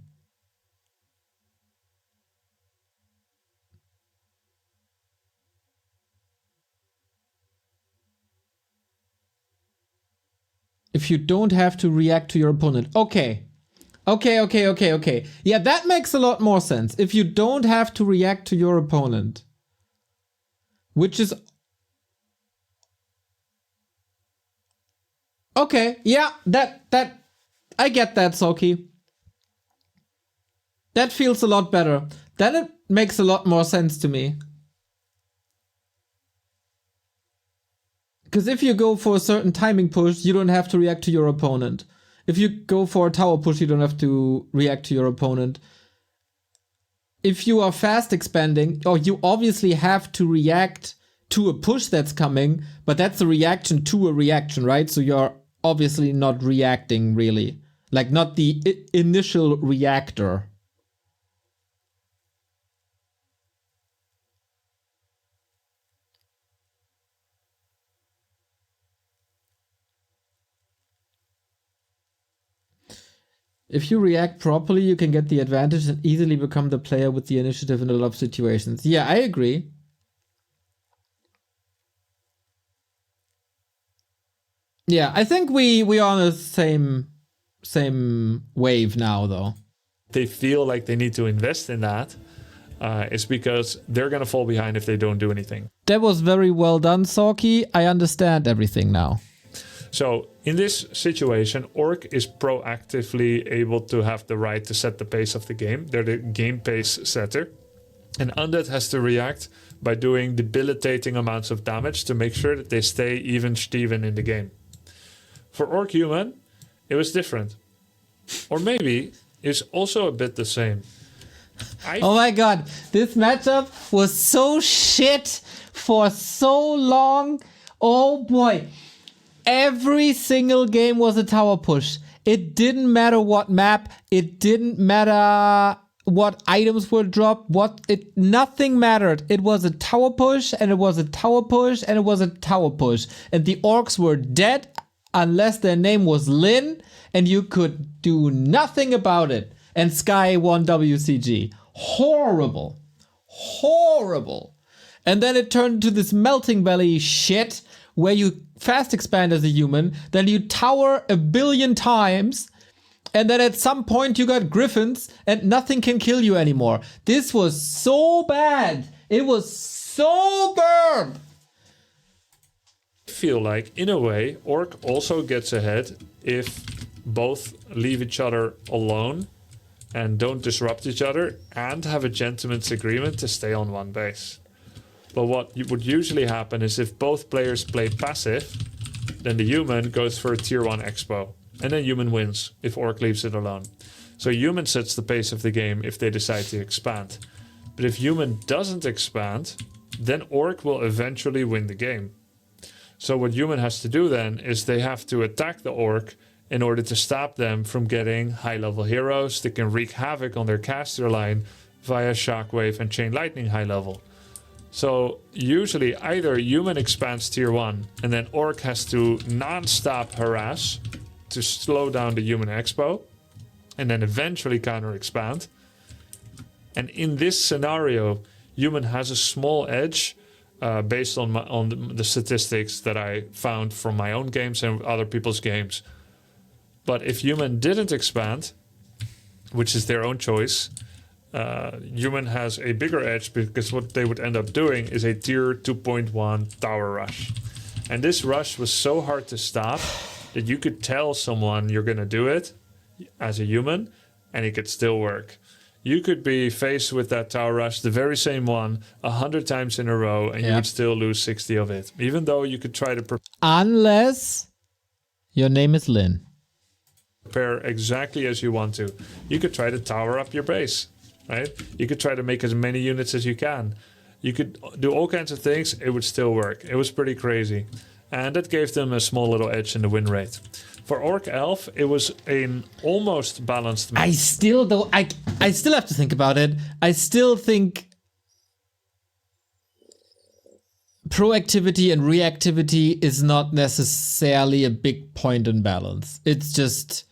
If you don't have to react to your opponent. Okay. Yeah, that makes a lot more sense. If you don't have to react to your opponent. Which is... Okay, yeah, that I get that, Soki. That feels a lot better. Then it makes a lot more sense to me. Because if you go for a certain timing push, you don't have to react to your opponent. If you go for a tower push, you don't have to react to your opponent. If you are fast expanding, you obviously have to react to a push that's coming, but that's a reaction to a reaction, right? So you're obviously not reacting really. Like not the initial reactor. If you react properly, you can get the advantage and easily become the player with the initiative in a lot of situations. Yeah, I agree. Yeah, I think we are on the same wave now, though. They feel like they need to invest in that is because they're going to fall behind if they don't do anything. That was very well done, Sorky. I understand everything now. So in this situation, Orc is proactively able to have the right to set the pace of the game. They're the game pace setter. And Undead has to react by doing debilitating amounts of damage to make sure that they stay even Steven in the game. For Orc Human, it was different. Or maybe it's also a bit the same. Oh my god, this matchup was so shit for so long. Oh boy. Every single game was a tower push. It didn't matter what map, it didn't matter what items were dropped, nothing mattered. It was a tower push, and it was a tower push, and it was a tower push. And the orcs were dead unless their name was Lin, and you could do nothing about it. And Sky won WCG. Horrible. Horrible. And then it turned into this melting belly shit where you fast expand as a human, then you tower a billion times, and then at some point you got griffins and nothing can kill you anymore. This was so bad. It was so bad. I feel like, in a way, Orc also gets ahead if both leave each other alone and don't disrupt each other and have a gentleman's agreement to stay on one base. But what would usually happen is if both players play passive, then the human goes for a tier 1 expo. And then human wins if Orc leaves it alone. So human sets the pace of the game if they decide to expand. But if human doesn't expand, then Orc will eventually win the game. So what human has to do then is they have to attack the Orc in order to stop them from getting high-level heroes that can wreak havoc on their caster line via Shockwave and Chain Lightning high level. So usually either human expands tier 1 and then Orc has to non-stop harass to slow down the human expo and then eventually counter expand. And in this scenario, human has a small edge based on the statistics that I found from my own games and other people's games. But if human didn't expand, which is their own choice, human has a bigger edge because what they would end up doing is a tier 2.1 tower rush. And this rush was so hard to stop that you could tell someone you're going to do it as a human and it could still work. You could be faced with that tower rush, the very same one, 100 times in a row, and you would still lose 60 of it. Even though you could try to unless your name is Lin. Prepare exactly as you want to. You could try to tower up your base, right? You could try to make as many units as you can. You could do all kinds of things. It would still work. It was pretty crazy. And that gave them a small little edge in the win rate. For Orc Elf, it was an almost balanced match. I still have to think about it. I still think proactivity and reactivity is not necessarily a big point in balance. It's just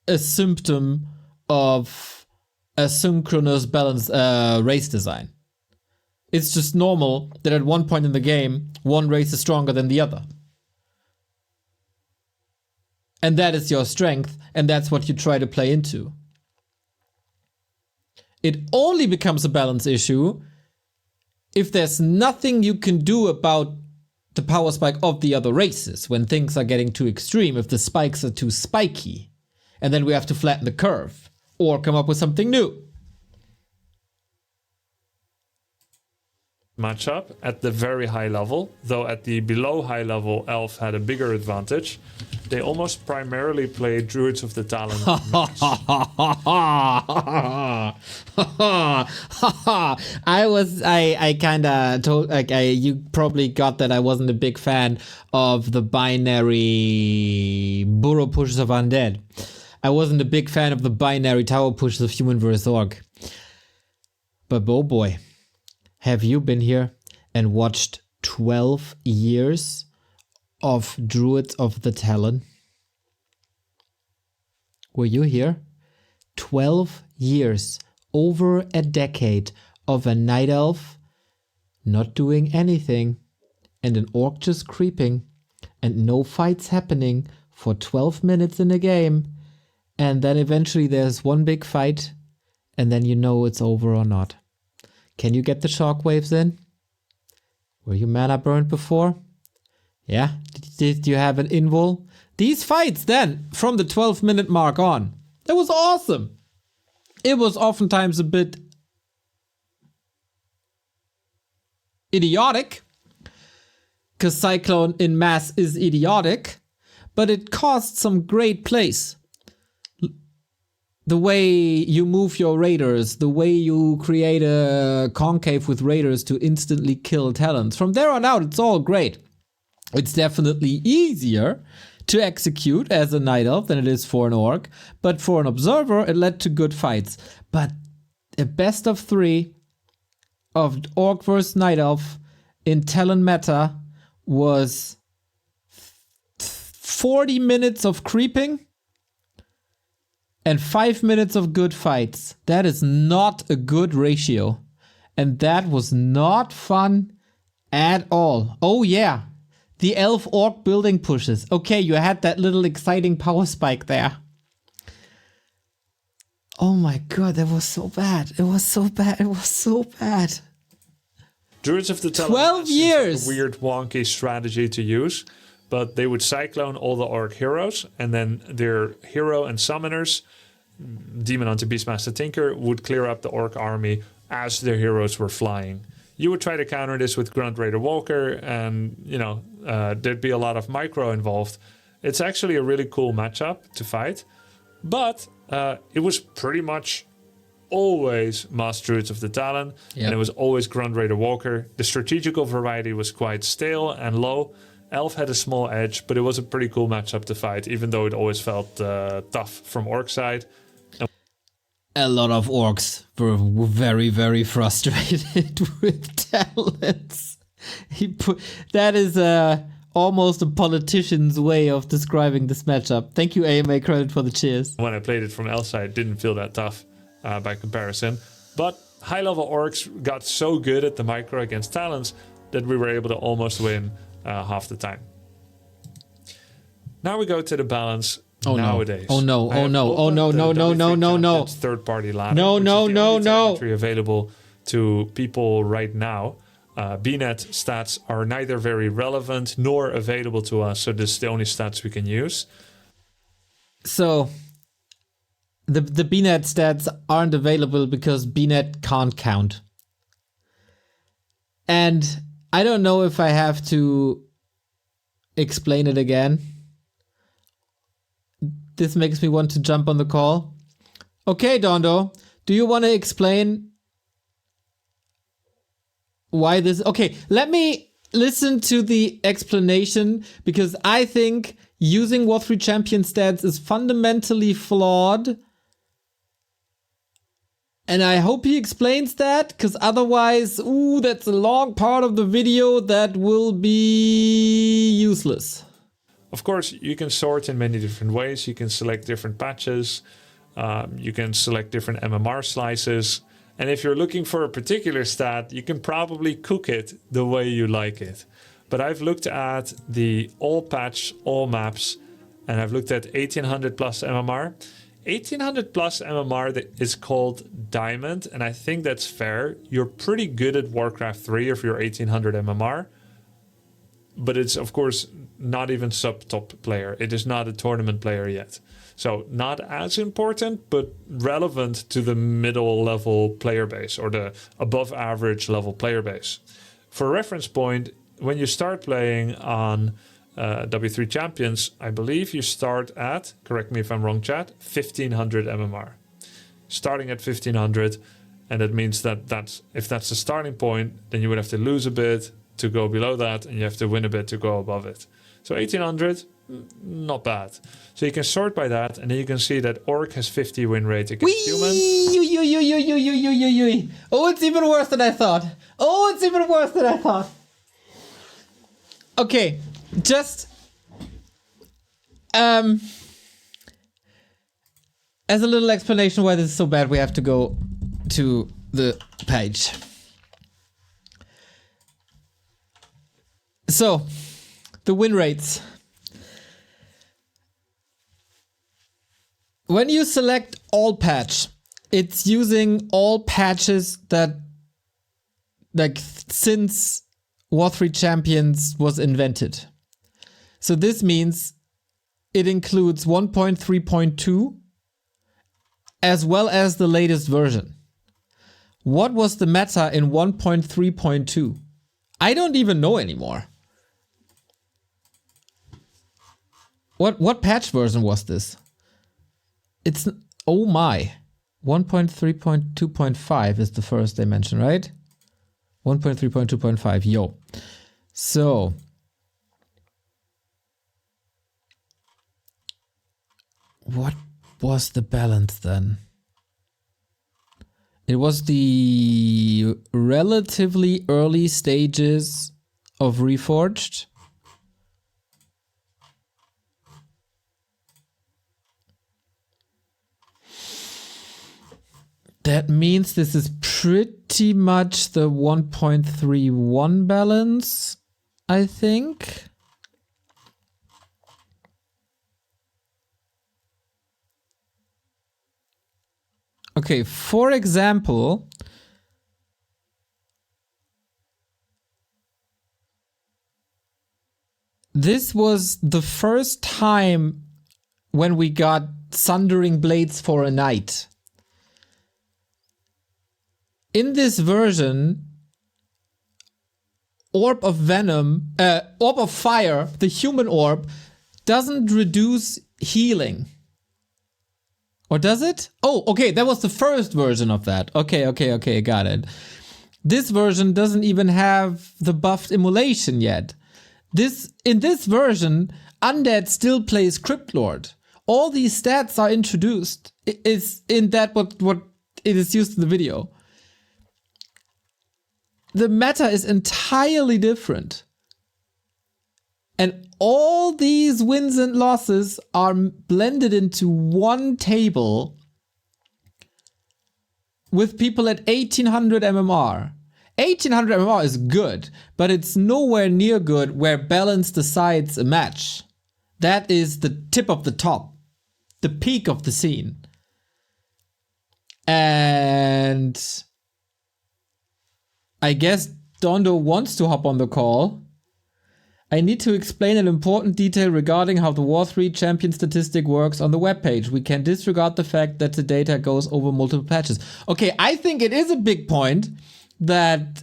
a symptom of asynchronous balance race design. It's just normal that at one point in the game, one race is stronger than the other. And that is your strength, and that's what you try to play into. It only becomes a balance issue if there's nothing you can do about the power spike of the other races, when things are getting too extreme, if the spikes are too spiky. And then we have to flatten the curve, or come up with something new. Matchup at the very high level, though at the below high level, Elf had a bigger advantage. They almost primarily played Druids of the Talon. I kind of told, you probably got that I wasn't a big fan of the binary burrow pushes of undead. I wasn't a big fan of the binary tower pushes of human versus orc. But oh boy, have you been here and watched 12 years of Druids of the Talon? Were you here? 12 years, over a decade of a night elf not doing anything and an orc just creeping and no fights happening for 12 minutes in a game. And then eventually there's one big fight, and then you know it's over or not. Can you get the shockwaves in? Were you mana burned before? Yeah? Did you have an invul? These fights then, from the 12-minute mark on, it was awesome. It was oftentimes a bit idiotic, because Cyclone in mass is idiotic, but it caused some great plays. The way you move your raiders, the way you create a concave with raiders to instantly kill talents. From there on out, it's all great. It's definitely easier to execute as a Night Elf than it is for an Orc, but for an Observer, it led to good fights. But a best of 3 of Orc vs Night Elf in Talon meta was 40 minutes of creeping and 5 minutes of good fights. That is not a good ratio. And that was not fun at all. Oh yeah, the Elf-Orc building pushes. Okay, you had that little exciting power spike there. Oh my god, that was so bad. It was so bad. It was so bad. Druids of the Talon 12 years! A weird wonky strategy to use, but they would cyclone all the Orc heroes, and then their hero and summoners, Demon Hunter, Beastmaster, Tinker, would clear up the Orc army as their heroes were flying. You would try to counter this with Grunt Raider Walker, and there'd be a lot of micro involved. It's actually a really cool matchup to fight, but it was pretty much always Master Druids of the Talon, and it was always Grunt Raider Walker. The strategical variety was quite stale and low. Elf had a small edge, but it was a pretty cool matchup to fight, even though it always felt tough from Orc side. A lot of Orcs were very, very frustrated with talents. That is almost a politician's way of describing this matchup. Thank you, AMA Credit, for the cheers. When I played it from L side, it didn't feel that tough by comparison. But high-level Orcs got so good at the micro against Talons that we were able to almost win half the time. Now we go to the balance. Nowadays. Oh no! That's third-party ladder. No. Available to people right now. BNet stats are neither very relevant nor available to us, so this is the only stats we can use. So the BNet stats aren't available because BNet can't count. And I don't know if I have to explain it again. This makes me want to jump on the call. Okay, Dondo, do you want to explain why this? Okay, let me listen to the explanation, because I think using Warcraft 3 champion stats is fundamentally flawed. And I hope he explains that, because otherwise, that's a long part of the video that will be useless. Of course, you can sort in many different ways. You can select different patches. You can select different MMR slices. And if you're looking for a particular stat, you can probably cook it the way you like it. But I've looked at the all patch, all maps, and I've looked at 1800 plus MMR. 1800 plus MMR that is called Diamond, and I think that's fair. You're pretty good at Warcraft 3 if you're 1800 MMR. But it's, of course, not even sub-top player. It is not a tournament player yet. So not as important, but relevant to the middle level player base or the above average level player base. For reference point, when you start playing on W3 Champions, I believe you start at, correct me if I'm wrong, chat, 1500 MMR. Starting at 1500, and that means that if that's the starting point, then you would have to lose a bit to go below that, and you have to win a bit to go above it. So 1800, not bad. So you can sort by that, and then you can see that Orc has 50 win rate against human. Oh, it's even worse than I thought. Okay, just as a little explanation why this is so bad, we have to go to the page. So, the win rates. when you select all patch, it's using all patches that, like, since War3 Champions was invented. So this means it includes 1.3.2 as well as the latest version. What was the meta in 1.3.2? I don't even know anymore. What patch version was this? It's, oh my. 1.3.2.5 is the first they mentioned, right? 1.3.2.5, yo. So, what was the balance then? It was the relatively early stages of Reforged. That means this is pretty much the 1.31 balance, I think. Okay, for example, this was the first time when we got Sundering Blades for a Night. In this version, Orb of Venom, Orb of Fire, the human orb, doesn't reduce healing. Or does it? Oh, okay, that was the first version of that. Okay, got it. This version doesn't even have the buffed immolation yet. In this version, Undead still plays Cryptlord. All these stats are introduced. It's in that what it is used in the video. The meta is entirely different. And all these wins and losses are blended into one table with people at 1800 MMR. 1800 MMR is good, but it's nowhere near good where balance decides a match. That is the tip of the top, the peak of the scene. And I guess Dondo wants to hop on the call. I need to explain an important detail regarding how the War3 champion statistic works on the webpage. We can disregard the fact that the data goes over multiple patches. Okay, I think it is a big point that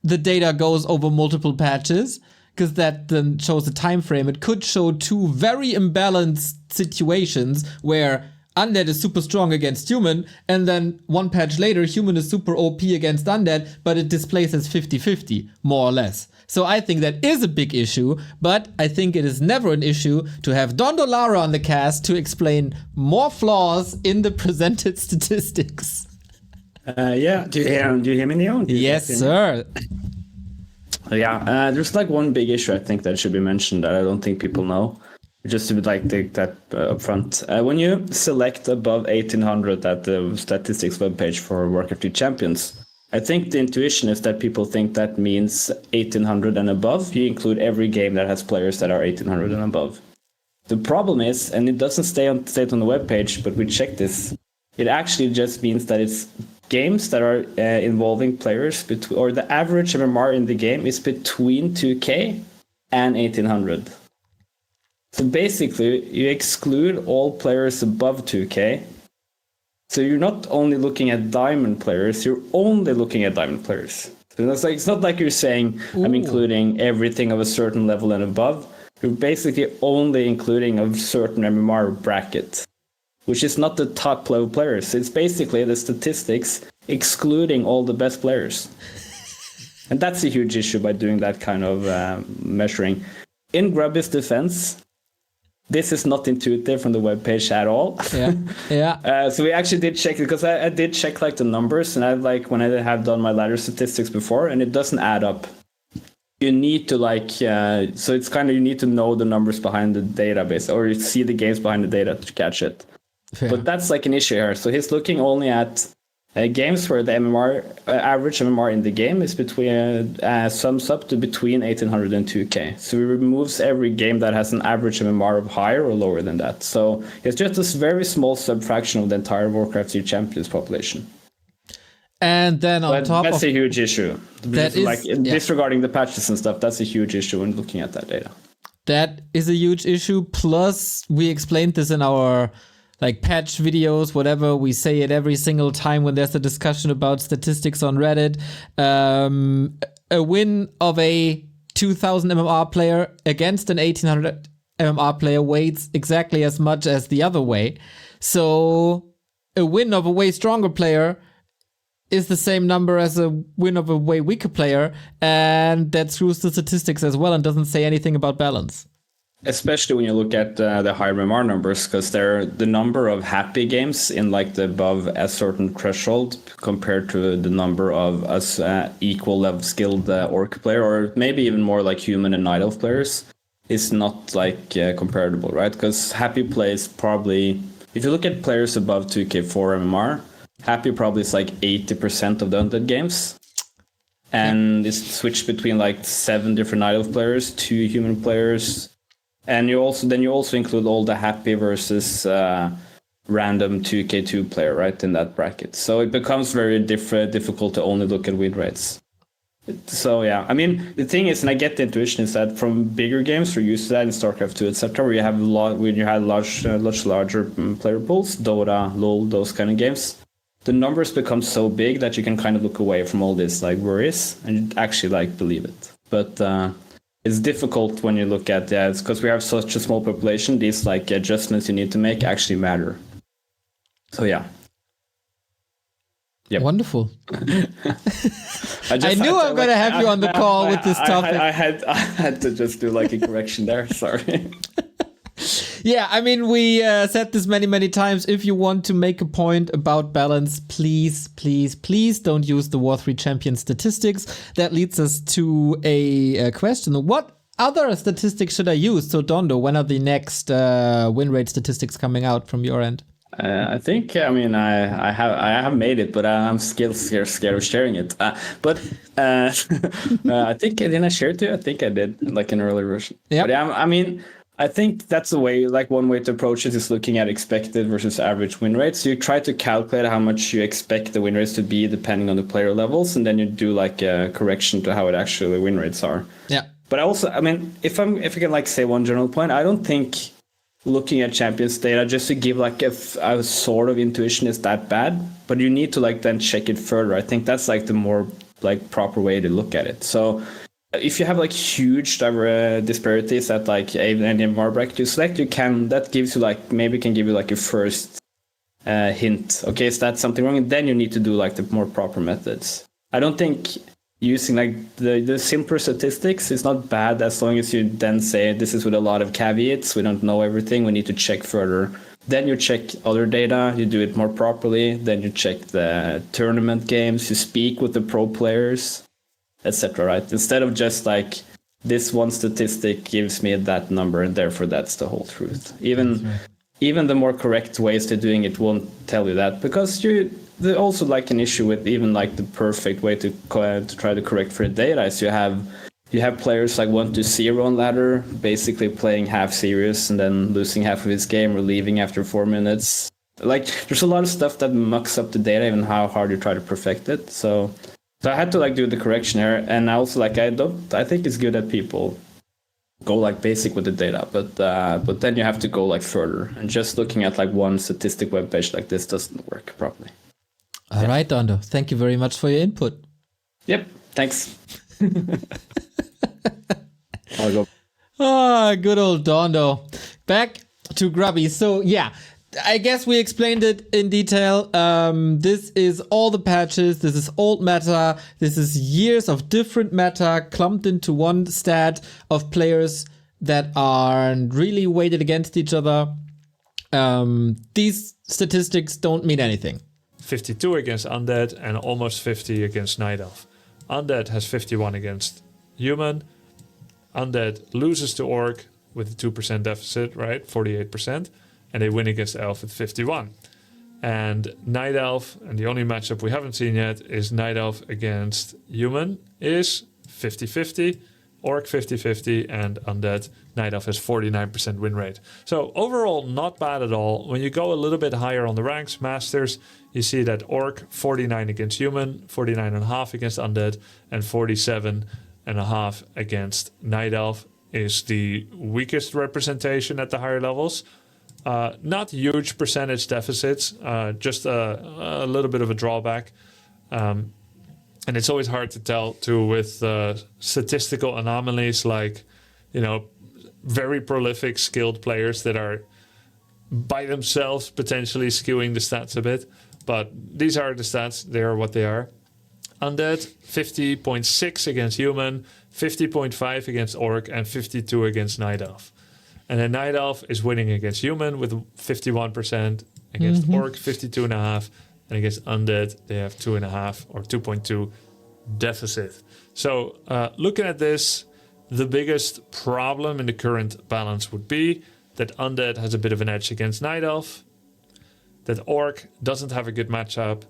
the data goes over multiple patches, because that then shows the time frame. It could show two very imbalanced situations where Undead is super strong against Human, and then one patch later, Human is super OP against Undead, but it displays as 50-50, more or less. So I think that is a big issue, but I think it is never an issue to have Dondo Lara on the cast to explain more flaws in the presented statistics. Yeah, do you hear me, Neon? Yes, sir. Yeah, there's like one big issue I think that should be mentioned that I don't think people know. Just to like take that up front. When you select above 1800 at the statistics webpage for Warcraft 2 champions, I think the intuition is that people think that means 1800 and above. You include every game that has players that are 1800 and above. The problem is, and it doesn't state on the webpage, but we checked this, it actually just means that it's games that are involving players, or the average MMR in the game is between 2k and 1800. So basically, you exclude all players above 2k. So you're not only looking at diamond players, you're only looking at diamond players. So it's not like you're saying, ooh, I'm including everything of a certain level and above. You're basically only including a certain MMR bracket, which is not the top level players. It's basically the statistics excluding all the best players. And that's a huge issue by doing that kind of measuring. In Grubby's defense, this is not intuitive from the webpage at all. Yeah. So we actually did check it, because I did check like the numbers, and I like when I have done my ladder statistics before, and it doesn't add up. You need to like, so it's kind of, you need to know the numbers behind the database, or you see the games behind the data to catch it. Yeah. But that's like an issue here. So he's looking only at games where the MMR average MMR in the game is between sums up to between 1800 and 2K. So it removes every game that has an average MMR of higher or lower than that. So it's just a very small subfraction of the entire Warcraft 3 Champions population. And then on top that's of a huge issue. that is, like disregarding the patches and stuff, that's a huge issue when looking at that data. That is a huge issue. Plus, we explained this in our like patch videos, whatever. We say it every single time when there's a discussion about statistics on Reddit. A win of a 2000 MMR player against an 1800 MMR player weighs exactly as much as the other way. So a win of a way stronger player is the same number as a win of a way weaker player, and that screws the statistics as well and doesn't say anything about balance. Especially when you look at the higher MMR numbers, because they're the number of happy games in like the above a certain threshold compared to the number of us equal level skilled orc player, or maybe even more like human and night elf players, is not like comparable, right? Because happy plays probably, if you look at players above 2K4 MMR, happy probably is like 80% of the undead games. And it's switched between like 7 different night elf players, 2 human players. And you also include all the happy versus random 2K2 player, right, in that bracket. So it becomes very difficult to only look at win rates. So yeah, I mean the thing is, and I get the intuition, is that from bigger games we're used to that in StarCraft 2, etc., where you have much larger player pools, Dota, LoL, those kind of games. The numbers become so big that you can kind of look away from all this like worries and actually like believe it. But it's difficult when you look at it's because we have such a small population. These like adjustments you need to make actually matter. So yeah. Yep. Wonderful. I knew I'm going to have you on the call with this topic. I had to just do like a correction there. Sorry. Yeah, I mean, we said this many times. If you want to make a point about balance, please don't use the War 3 champion statistics. That leads us to a question. What other statistics should I use? So, Dondo, when are the next win rate statistics coming out from your end? I think, I mean, I have made it, but I'm still scared of sharing it. I think, didn't I share it too? I think I did, like an earlier version. Yeah. But I mean, I think that's the way, like one way to approach it is looking at expected versus average win rates. So you try to calculate how much you expect the win rates to be depending on the player levels, and then you do like a correction to how it actually win rates are. Yeah. But also, I mean, if I can like say one general point, I don't think looking at champions data just to give like a sort of intuition is that bad, but you need to like then check it further. I think that's like the more like proper way to look at it. So if you have like huge disparities at like any MMR bracket you select, that gives you like, maybe can give you like a first hint. Okay, is that something wrong? And then you need to do like the more proper methods. I don't think using like the simpler statistics is not bad, as long as you then say this is with a lot of caveats. We don't know everything. We need to check further. Then you check other data. You do it more properly. Then you check the tournament games. You speak with the pro players, etc. Right? Instead of just like this one statistic gives me that number and therefore that's the whole truth. Even the more correct ways to doing it won't tell you that, because there's also like an issue with even like the perfect way to try to correct for the data is you have players like 1-0 on ladder, basically playing half serious and then losing half of his game or leaving after 4 minutes. Like there's a lot of stuff that mucks up the data, even how hard you try to perfect it. So I had to like do the correction here, and I also like I think it's good that people go like basic with the data, but then you have to go like further, and just looking at like one statistic webpage like this doesn't work properly. All right, Dondo. Thank you very much for your input. Yep. Thanks. I'll go. Ah, good old Dondo. Back to Grubby. So yeah, I guess we explained it in detail. This is all the patches. This is old meta. This is years of different meta clumped into one stat of players that are really weighted against each other. These statistics don't mean anything. 52 against Undead and almost 50 against Night Elf. Undead has 51 against Human. Undead loses to Orc with a 2% deficit, right? 48%. And they win against Elf at 51. And Night Elf, and the only matchup we haven't seen yet is Night Elf against Human is 50-50, Orc 50-50, and Undead. Night Elf has 49% win rate. So overall, not bad at all. When you go a little bit higher on the ranks, Masters, you see that Orc 49 against Human, 49.5 against Undead, and 47.5 against Night Elf is the weakest representation at the higher levels. Not huge percentage deficits, just a little bit of a drawback. And it's always hard to tell too with statistical anomalies like, very prolific skilled players that are by themselves potentially skewing the stats a bit. But these are the stats, they are what they are. Undead, 50.6 against Human, 50.5 against Orc, and 52 against Night Elf. And then Night Elf is winning against Human with 51%, against Orc 52.5, and against Undead they have 2.5 or 2.2 deficit. So looking at this, the biggest problem in the current balance would be that Undead has a bit of an edge against Night Elf, that Orc doesn't have a good matchup,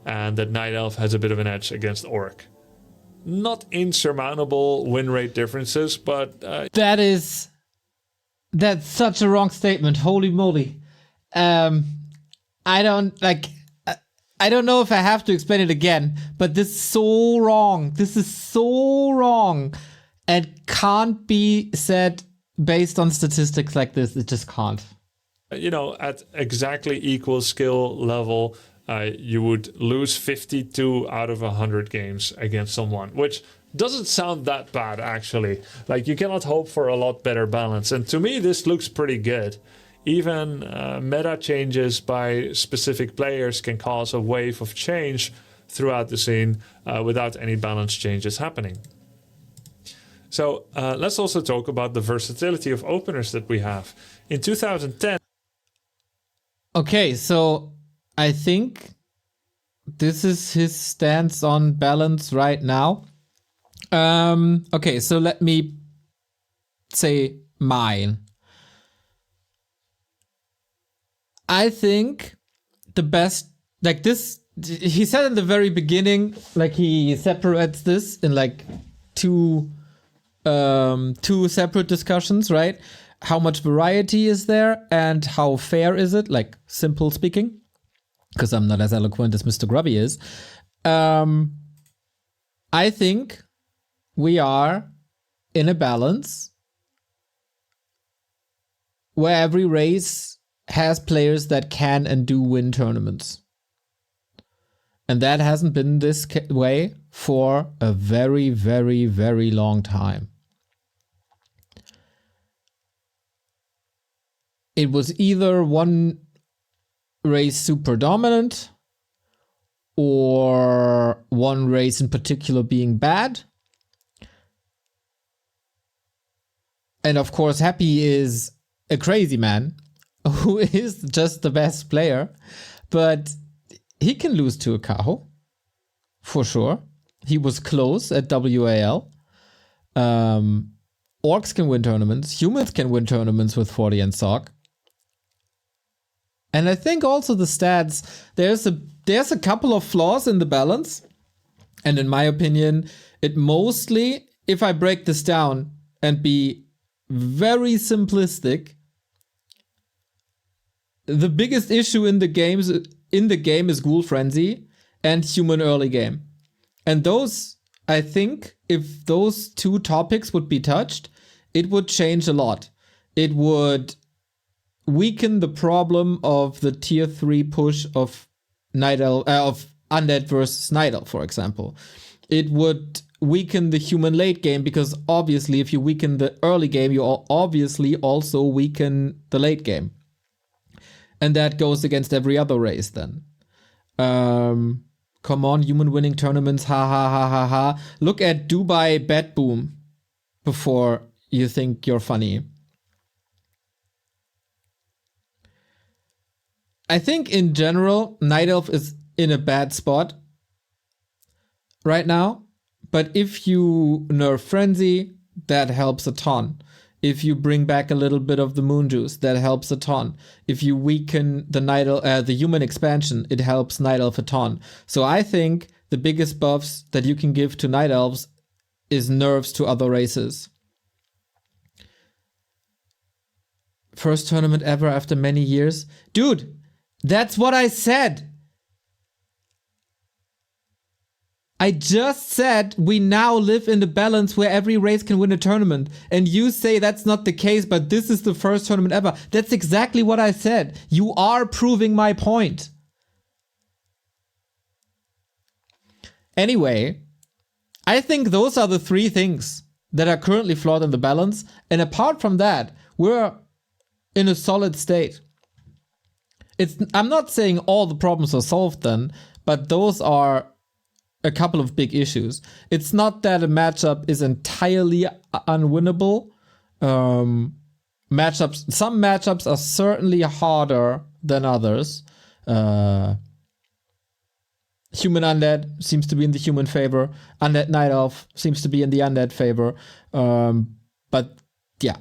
and that Night Elf has a bit of an edge against Orc. Not insurmountable win rate differences, but... That's such a wrong statement. Holy moly. I don't know if I have to explain it again, but this is so wrong. This is so wrong and can't be said based on statistics like this. It just can't. At exactly equal skill level, you would lose 52 out of 100 games against someone, which doesn't sound that bad, actually. Like, you cannot hope for a lot better balance. And to me, this looks pretty good. Even meta changes by specific players can cause a wave of change throughout the scene without any balance changes happening. So let's also talk about the versatility of openers that we have. In 2010... Okay, so I think this is his stance on balance right now. Okay, so let me say mine. I think the best, like this, he said in the very beginning, like he separates this in like two separate discussions, right? How much variety is there and how fair is it? Like, simple speaking, because I'm not as eloquent as Mr. Grubby is. I think we are in a balance where every race has players that can and do win tournaments. And that hasn't been this way for a very, very, very long time. It was either one race super dominant or one race in particular being bad. And of course, Happy is a crazy man who is just the best player, but he can lose to a Kaho, for sure. He was close at WAL. Orcs can win tournaments. Humans can win tournaments with 40 and Sock. And I think also the stats, there's a couple of flaws in the balance. And in my opinion, it mostly, if I break this down and be very simplistic, the biggest issue in the game is Ghoul Frenzy and Human Early Game. And those, I think, if those two topics would be touched, it would change a lot. It would weaken the problem of the tier 3 push of of Undead versus Night Elf, for example. It would weaken the human late game, because obviously if you weaken the early game, you obviously also weaken the late game. And that goes against every other race then. Come on, human winning tournaments, ha ha ha ha ha. Look at Dubai Bet Boom before you think you're funny. I think in general, Night Elf is in a bad spot right now. But if you nerf Frenzy, that helps a ton. If you bring back a little bit of the moon juice, that helps a ton. If you weaken the human expansion, it helps Night Elf a ton. So I think the biggest buffs that you can give to Night Elves is nerfs to other races. First tournament ever after many years. Dude, that's what I said. I just said we now live in the balance where every race can win a tournament. And you say that's not the case, but this is the first tournament ever. That's exactly what I said. You are proving my point. Anyway, I think those are the three things that are currently flawed in the balance. And apart from that, we're in a solid state. I'm not saying all the problems are solved then, but those are a couple of big issues. It's not that a matchup is entirely unwinnable. Some matchups are certainly harder than others. Human Undead seems to be in the human favor. Undead Night Elf seems to be in the undead favor. But yeah.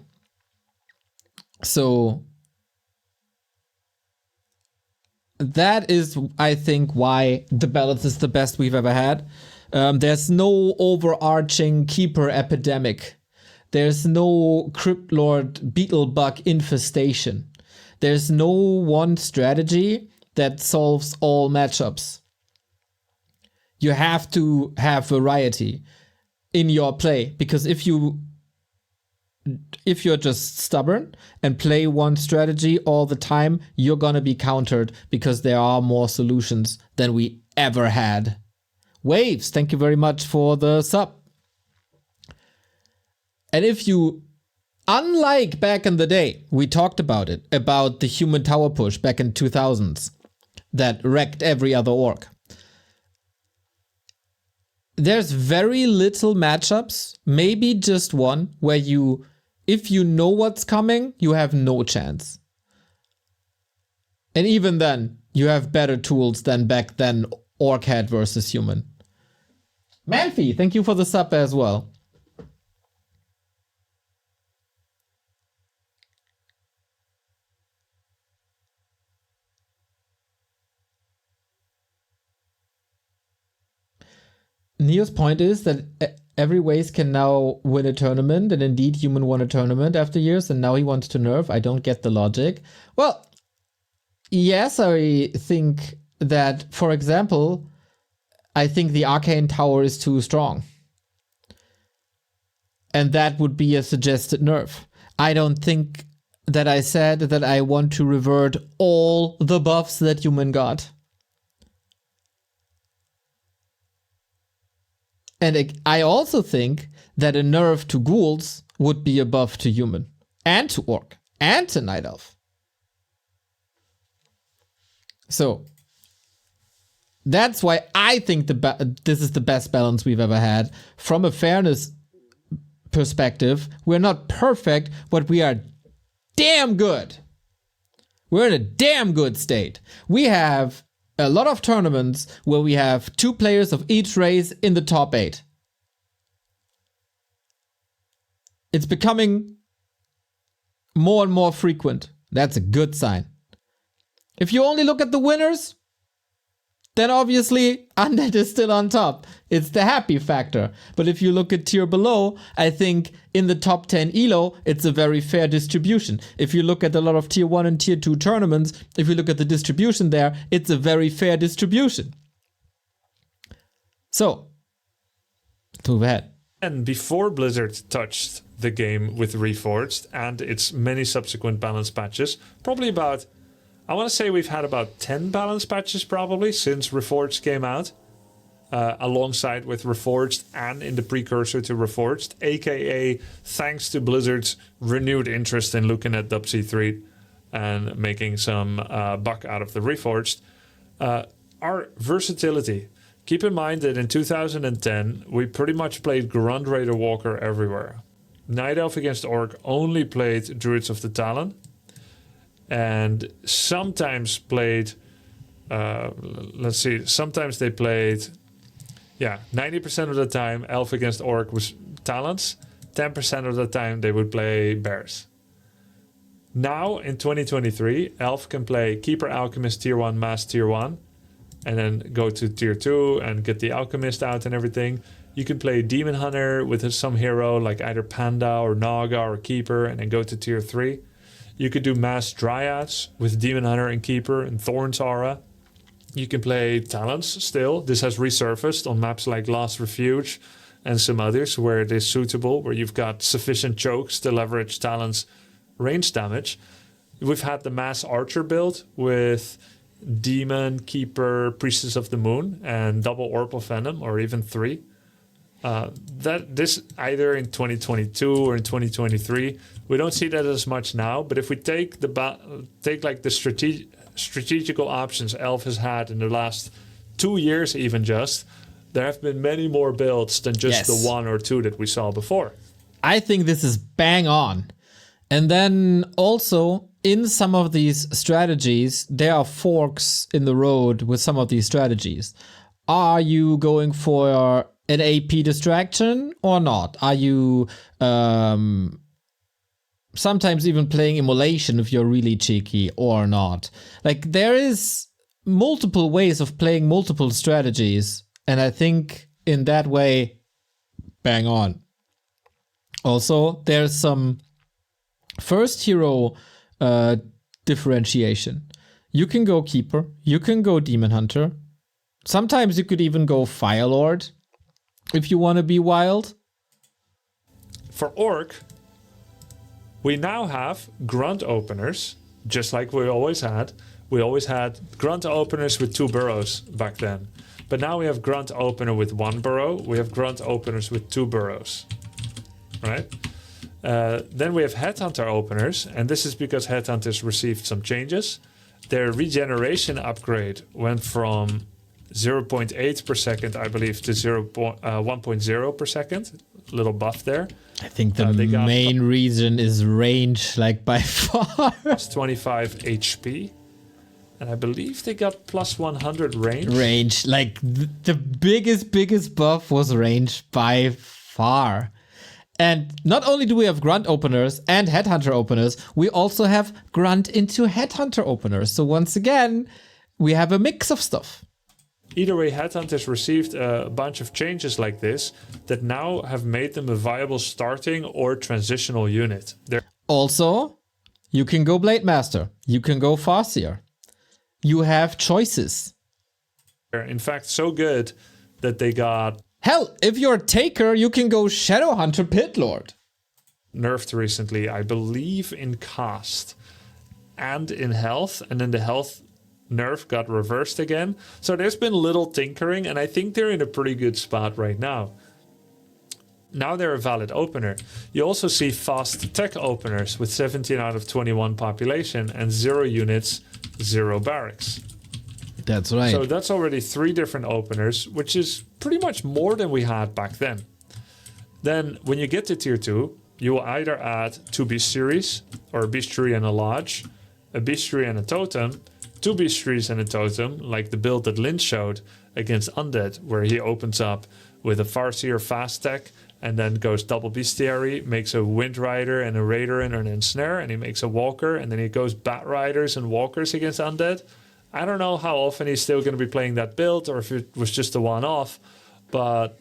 So that is, I think, why the balance is the best we've ever had. There's no overarching keeper epidemic. There's no Crypt Lord Beetlebug infestation. There's no one strategy that solves all matchups. You have to have variety in your play, because if you're just stubborn and play one strategy all the time, you're gonna be countered because there are more solutions than we ever had. Waves, thank you very much for the sub. And if you, unlike back in the day, we talked about it, about the human tower push back in 2000s that wrecked every other orc. There's very little matchups, maybe just one, where if you know what's coming, you have no chance. And even then, you have better tools than back then Orc had versus human. Manfi, thank you for the sub as well. Neo's point is that every race can now win a tournament, and indeed human won a tournament after years, and now he wants to nerf. I don't get the logic. Well, yes, I think that, for example, I think the Arcane Tower is too strong. And that would be a suggested nerf. I don't think that I said that I want to revert all the buffs that human got. And I also think that a nerf to ghouls would be a buff to human, and to orc, and to night elf. So that's why I think this is the best balance we've ever had. From a fairness perspective, we're not perfect, but we are damn good. We're in a damn good state. We have a lot of tournaments where we have 2 players of each race in the top 8. It's becoming more and more frequent. That's a good sign. If you only look at the winners, then obviously Undead is still on top. It's the happy factor. But if you look at tier below, I think in the top 10 ELO, it's a very fair distribution. If you look at a lot of tier 1 and tier 2 tournaments, if you look at the distribution there, it's a very fair distribution. So, let's move ahead. And before Blizzard touched the game with Reforged and its many subsequent balance patches, probably about, I want to say we've had about 10 balance patches probably since Reforged came out, alongside with Reforged and in the precursor to Reforged, aka thanks to Blizzard's renewed interest in looking at WC3 and making some buck out of the Reforged. Our versatility. Keep in mind that in 2010, we pretty much played Grunt Raider Walker everywhere. Night Elf against Orc only played Druids of the Talon. And sometimes played, sometimes they played, 90% of the time Elf against Orc was Talons. 10% of the time they would play bears. Now in 2023, Elf can play Keeper, Alchemist, Tier 1, Mass, Tier 1, and then go to Tier 2 and get the Alchemist out and everything. You can play Demon Hunter with some hero like either Panda or Naga or Keeper and then go to Tier 3. You could do Mass Dryads with Demon Hunter and Keeper and Thorn's Aura. You can play Talents still. This has resurfaced on maps like Last Refuge and some others where it is suitable, where you've got sufficient chokes to leverage Talents' range damage. We've had the Mass Archer build with Demon, Keeper, Priestess of the Moon, and double Orb of Venom, or even 3. That this either in 2022 or in 2023, we don't see that as much now. But if we take like the strategical options Elf has had in the last 2 years, even just, there have been many more builds than just the 1 or 2 that we saw before. I think this is bang on. And then also in some of these strategies, there are forks in the road with some of these strategies. Are you going for an AP distraction or not? Are you sometimes even playing Immolation if you're really cheeky or not? Like, there is multiple ways of playing multiple strategies, and I think in that way, bang on. Also, there's some first hero differentiation. You can go Keeper, you can go Demon Hunter. Sometimes you could even go Firelord if you want to be wild. For Orc, we now have grunt openers, just like we always had. We always had grunt openers with 2 burrows back then. But now we have grunt opener with 1 burrow. We have grunt openers with 2 burrows. Right? Then we have Headhunter openers, and this is because Headhunters received some changes. Their regeneration upgrade went from 0.8 per second, I believe, to 1.0 per second. Little buff there. I think the main reason is range, like by far. Plus 25 HP. And I believe they got plus 100 range. Range, like the biggest buff was range by far. And not only do we have grunt openers and headhunter openers, we also have grunt into headhunter openers. So once again, we have a mix of stuff. Either way, Headhunters received a bunch of changes like this that now have made them a viable starting or transitional unit. Also, you can go Blade Master. You can go Farseer. You have choices. In fact, so good that they got... Hell, if you're a Taker, you can go Shadowhunter Pitlord. Nerfed recently, I believe, in cost and in health. And then the health nerf got reversed again. So there's been little tinkering, and I think they're in a pretty good spot right now. Now they're a valid opener. You also see fast tech openers with 17 out of 21 population and 0 units, 0 barracks. That's right. So that's already 3 different openers, which is pretty much more than we had back then. Then when you get to tier 2, you will either add 2 bestiaries, or a bestiary and a lodge, a bestiary and a totem, 2 bestiaries and a totem, like the build that Lynch showed against Undead, where he opens up with a Farseer fast tech and then goes double bestiary, makes a Wind Rider and a Raider and an Ensnare, and he makes a Walker, and then he goes Bat Riders and Walkers against Undead. I don't know how often he's still going to be playing that build or if it was just a one-off, but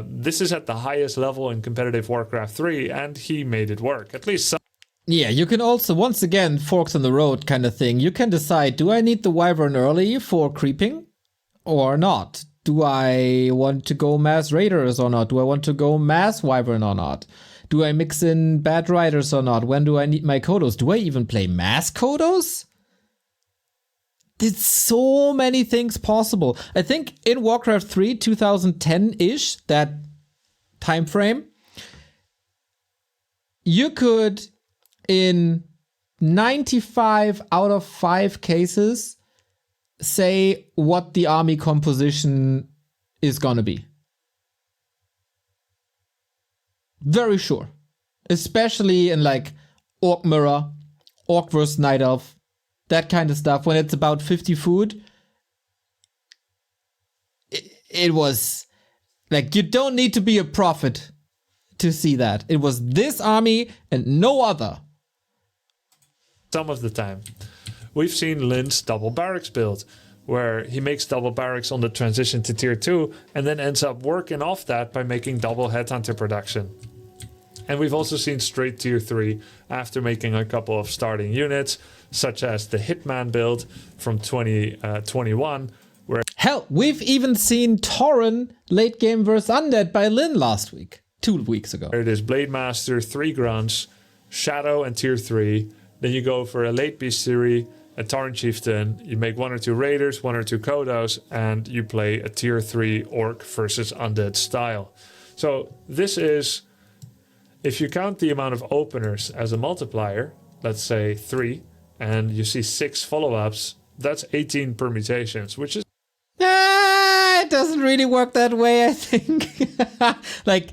this is at the highest level in competitive Warcraft 3, and he made it work. At least some. Yeah, you can also, once again, forks in the road kind of thing. You can decide, do I need the Wyvern early for creeping or not? Do I want to go Mass Raiders or not? Do I want to go Mass Wyvern or not? Do I mix in Bat Riders or not? When do I need my Kodos? Do I even play Mass Kodos? There's so many things possible. I think in Warcraft 3, 2010-ish, that time frame, you could, in 95 out of 5 cases, say what the army composition is gonna be. Very sure. Especially in like Orc Mirror, Orc vs. Night Elf, that kind of stuff. When it's about 50 food, it was like, you don't need to be a prophet to see that. It was this army and no other. Some of the time. We've seen Lin's double barracks build, where he makes double barracks on the transition to tier 2 and then ends up working off that by making double headhunter production. And we've also seen straight tier 3 after making a couple of starting units, such as the Hitman build from 2021, where Hell, we've even seen Torren late game versus Undead by Lin last week. 2 weeks ago. it is Blade Master, 3 grunts, Shadow and tier 3. Then you go for a late bestiary, a Tauren Chieftain, you make 1 or 2 Raiders, 1 or 2 Kodos, and you play a tier 3 Orc versus Undead style. So this is, if you count the amount of openers as a multiplier, let's say 3, and you see 6 follow-ups, that's 18 permutations, which is It doesn't really work that way, I think. Like,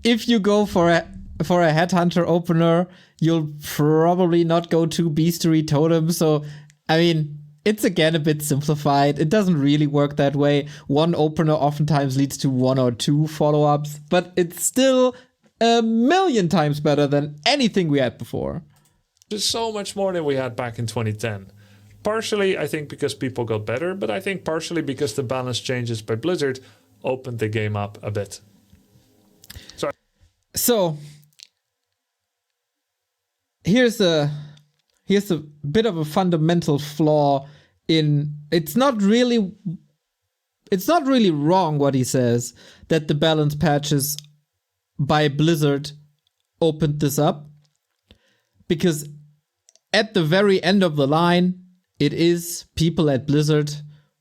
if you go for a headhunter opener, you'll probably not go to bestiary totem. So, I mean, it's again a bit simplified. It doesn't really work that way. One opener oftentimes leads to 1 or 2 follow-ups, but it's still a million times better than anything we had before. just so much more than we had back in 2010. Partially, I think, because people got better, but I think partially because the balance changes by Blizzard opened the game up a bit. So here's a bit of a fundamental flaw in it's not really wrong what he says, that the balance patches by Blizzard opened this up, because at the very end of the line, it is people at Blizzard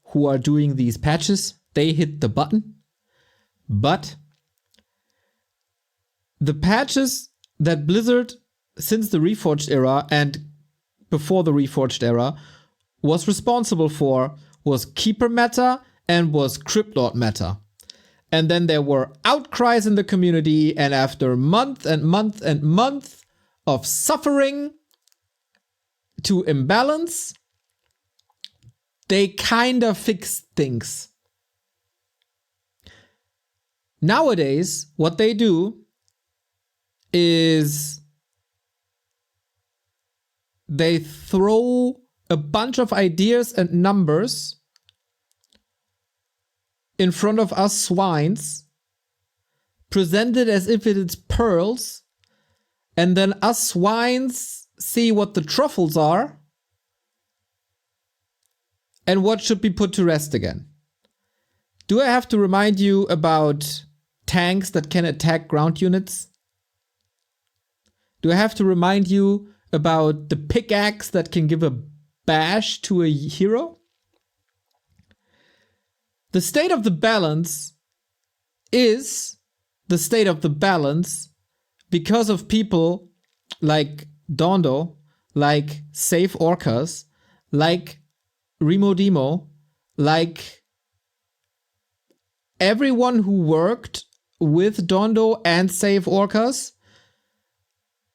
who are doing these patches. They hit the button. But the patches that Blizzard, since the Reforged era and before the Reforged era, was responsible for was Keeper meta and was Cryptlord meta. And then there were outcries in the community, and after month and month and month of suffering to imbalance, they kind of fixed things. Nowadays, what they do is they throw a bunch of ideas and numbers in front of us swines, present it as if it is pearls, and then us swines see what the truffles are and what should be put to rest again. Do I have to remind you about tanks that can attack ground units? Do I have to remind you about the pickaxe that can give a bash to a hero? The state of the balance is the state of the balance because of people like Dondo, like Save Orcas, like Remo Demo, like everyone who worked with Dondo and Save Orcas.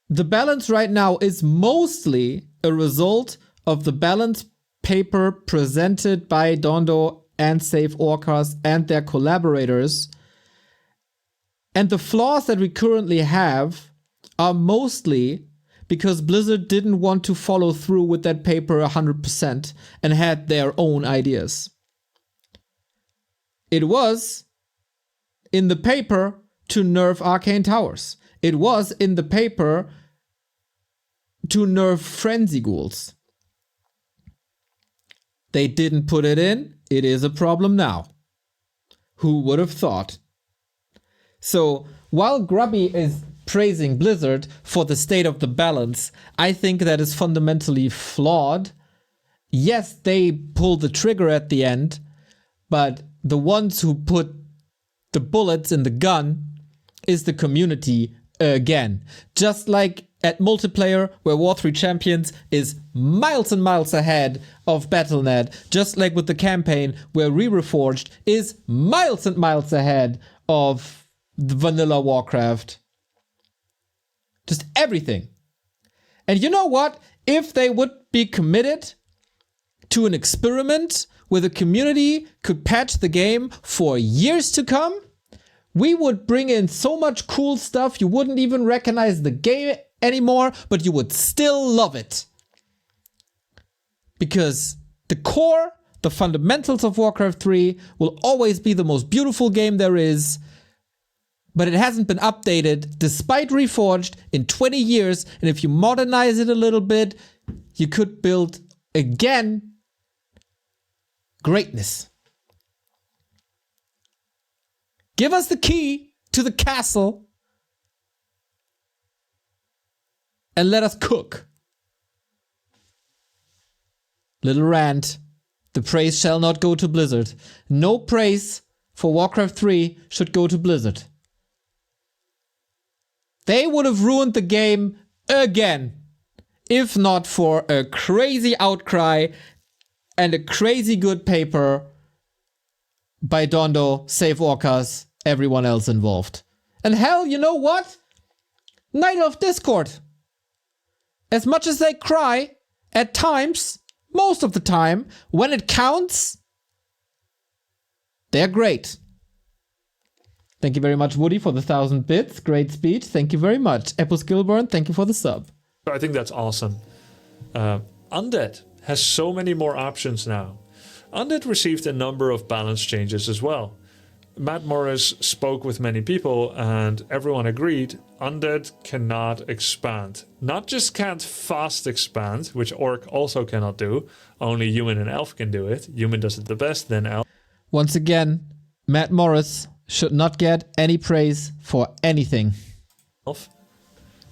The balance right now is mostly a result of the balance paper presented by Dondo and Save Orcas and their collaborators. And the flaws that we currently have are mostly because Blizzard didn't want to follow through with that paper 100% and had their own ideas. It was in the paper to nerf Arcane Towers. It was in the paper to nerf Frenzy Ghouls. They didn't put it in. It is a problem now. Who would have thought? So, while Grubby is praising Blizzard for the state of the balance, I think that is fundamentally flawed. Yes, they pull the trigger at the end, but the ones who put the bullets in the gun is the community again. Just like at multiplayer, where War3 Champions is miles and miles ahead of Battle.net, just like with the campaign, where Reforged is miles and miles ahead of the vanilla Warcraft. Just everything. And you know what? If they would be committed to an experiment where the community could patch the game for years to come, We would bring in so much cool stuff you wouldn't even recognize the game anymore, but you would still love it. Because the core, the fundamentals of Warcraft 3 will always be the most beautiful game there is, but it hasn't been updated despite Reforged in 20 years, and if you modernize it a little bit, you could build again greatness. Give us the key to the castle and let us cook. Little rant. The praise shall not go to Blizzard. No praise for Warcraft 3 should go to Blizzard. They would have ruined the game again if not for a crazy outcry and a crazy good paper by Dondo, Save Orcas, everyone else involved. And hell, you know what? Night of Discord. As much as they cry, at times, most of the time, when it counts, they're great. Thank you very much, Woody, for the 1,000 bits. Great speech. Thank you very much. Epos Gilburn, thank you for the sub. I think that's awesome. Undead has so many more options now. Undead received a number of balance changes as well. Matt Morris spoke with many people and everyone agreed Undead cannot expand. Not just can't fast expand, which Orc also cannot do. Only Human and Elf can do it. Human does it the best, then Elf. Once again, Matt Morris should not get any praise for anything.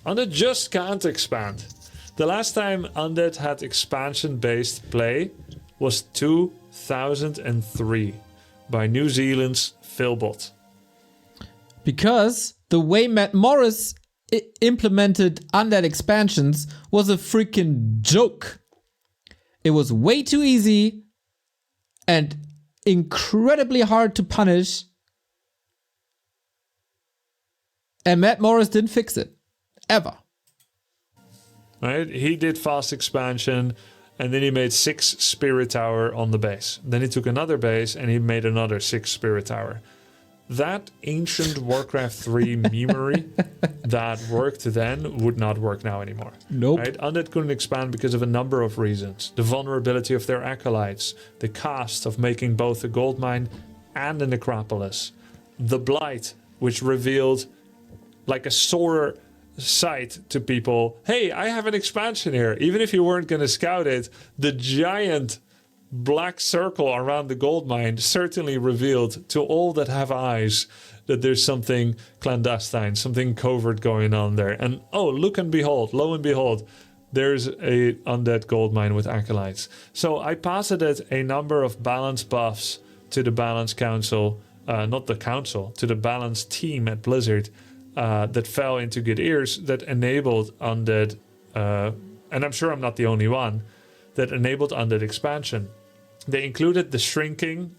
Undead just can't expand. The last time Undead had expansion-based play was 2003 by New Zealand's Philbot. Because the way Matt Morris implemented Undead expansions was a freaking joke. It was way too easy and incredibly hard to punish. And Matt Morris didn't fix it. Ever. Right? He did fast expansion and then he made 6 Spirit Tower on the base. Then he took another base and he made another 6 Spirit Tower. That ancient Warcraft 3 memory that worked then would not work now anymore. Nope. Right? Undead couldn't expand because of a number of reasons. The vulnerability of their acolytes, the cost of making both a gold mine and a necropolis, the blight, which revealed like a sore sight to people. Hey, I have an expansion here. Even if you weren't going to scout it, the giant black circle around the gold mine certainly revealed to all that have eyes that there's something clandestine, something covert going on there. And oh, look and behold, lo and behold, there's a undead gold mine with acolytes. So I posited a number of balance buffs to the balance council, not the council, to the balance team at Blizzard, that fell into good ears, that enabled undead, and I'm sure I'm not the only one, that enabled undead expansion. They included the shrinking.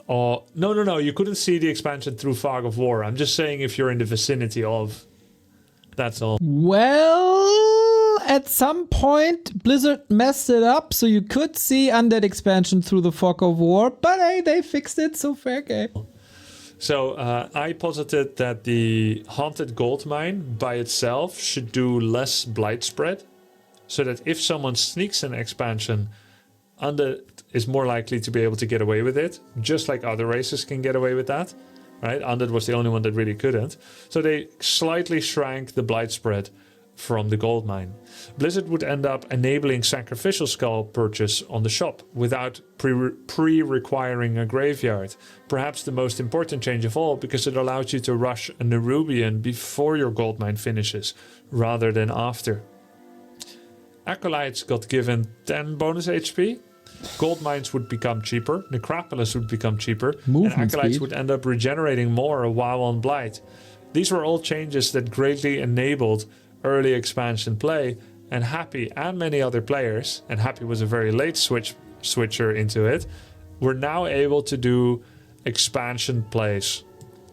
No, you couldn't see the expansion through Fog of War. I'm just saying if you're in the vicinity of. That's all. Well, at some point, Blizzard messed it up, so you could see undead expansion through the Fog of War, but hey, they fixed it, so fair game. So I posited that the Haunted Gold Mine by itself should do less blight spread, so that if someone sneaks an expansion, Undead is more likely to be able to get away with it, just like other races can get away with that. Right? Undead was the only one that really couldn't. So they slightly shrank the blight spread from the gold mine. Blizzard would end up enabling sacrificial skull purchase on the shop without pre-requiring a graveyard. Perhaps the most important change of all, because it allows you to rush a Nerubian before your gold mine finishes, rather than after. Acolytes got given 10 bonus HP. Gold mines would become cheaper. Necropolis would become cheaper. Movement and Acolytes speed would end up regenerating more while on Blight. These were all changes that greatly enabled early expansion play, and Happy and many other players, and Happy was a very late switcher into it, were now able to do expansion plays,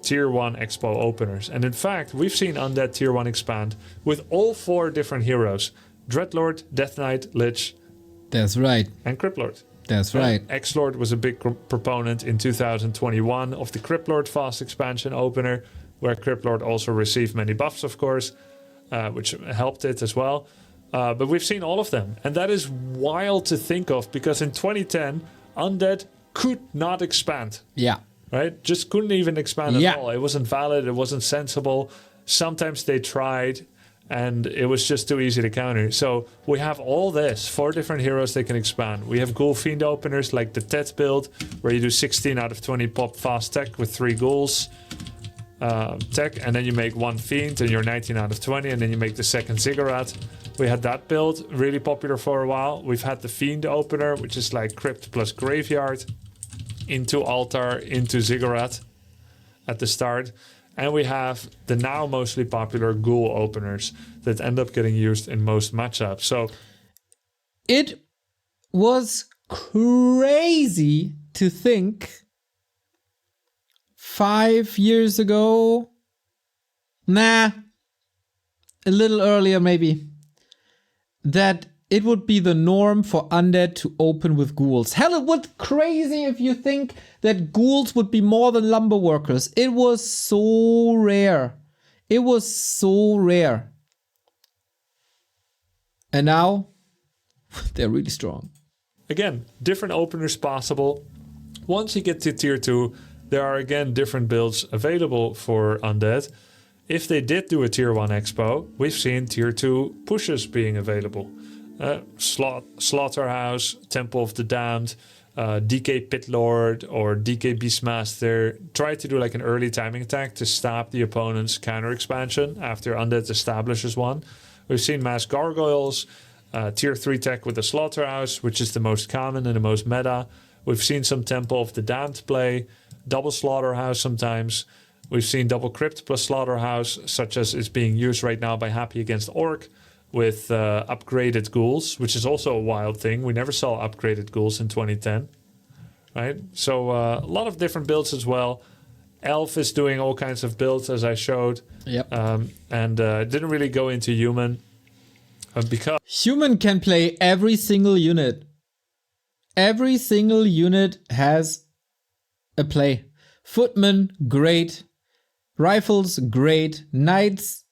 tier 1 expo openers. And in fact, we've seen Undead tier 1 expand with all 4 different heroes: Dreadlord, Death Knight, Lich, That's right. and Cryptlord. That's right. X-Lord was a big proponent in 2021 of the Cryptlord Fast Expansion opener, where Cryptlord also received many buffs, of course, which helped it as well. But we've seen all of them. And that is wild to think of, because in 2010, Undead could not expand. Yeah. Right? Just couldn't even expand at all. It wasn't valid. It wasn't sensible. Sometimes they tried, and it was just too easy to counter. So we have all this, 4 different heroes they can expand. We have Ghoul Fiend openers like the Tet build, where you do 16 out of 20 pop fast tech with 3 ghouls tech, and then you make 1 Fiend, and you're 19 out of 20, and then you make the second Ziggurat. We had that build, really popular for a while. We've had the Fiend opener, which is like Crypt plus Graveyard, into Altar, into Ziggurat at the start. And we have the now mostly popular Ghoul openers that end up getting used in most matchups. So it was crazy to think 5 years ago, a little earlier maybe, that it would be the norm for Undead to open with ghouls. Hell, it was crazy if you think that ghouls would be more than lumber workers. It was so rare. It was so rare. And now, they're really strong. Again, different openers possible. Once you get to tier 2, there are again different builds available for Undead. If they did do a tier 1 expo, we've seen tier 2 pushes being available. Slaughterhouse, Temple of the Damned, DK Pitlord or DK Beastmaster try to do like an early timing attack to stop the opponent's counter expansion after Undead establishes one. We've seen Mass Gargoyles, tier 3 tech with the Slaughterhouse, which is the most common and the most meta. We've seen some Temple of the Damned play, double Slaughterhouse sometimes. We've seen double Crypt plus Slaughterhouse, such as is being used right now by Happy against Orc, with upgraded ghouls, which is also a wild thing. We never saw upgraded ghouls in 2010, right? So a lot of different builds as well. Elf is doing all kinds of builds, as I showed. Yep. And didn't really go into human because human can play every single unit. Every single unit has a play. Footmen, great. Rifles, great. Knights,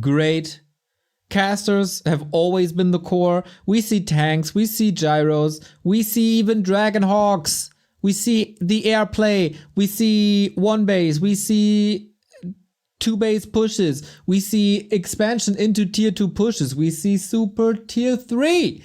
great. Casters have always been the core. We see tanks, we see gyros, we see even dragon hawks. We see the air play, we see 1 base, we see 2 base pushes, we see expansion into tier 2 pushes, we see super tier 3.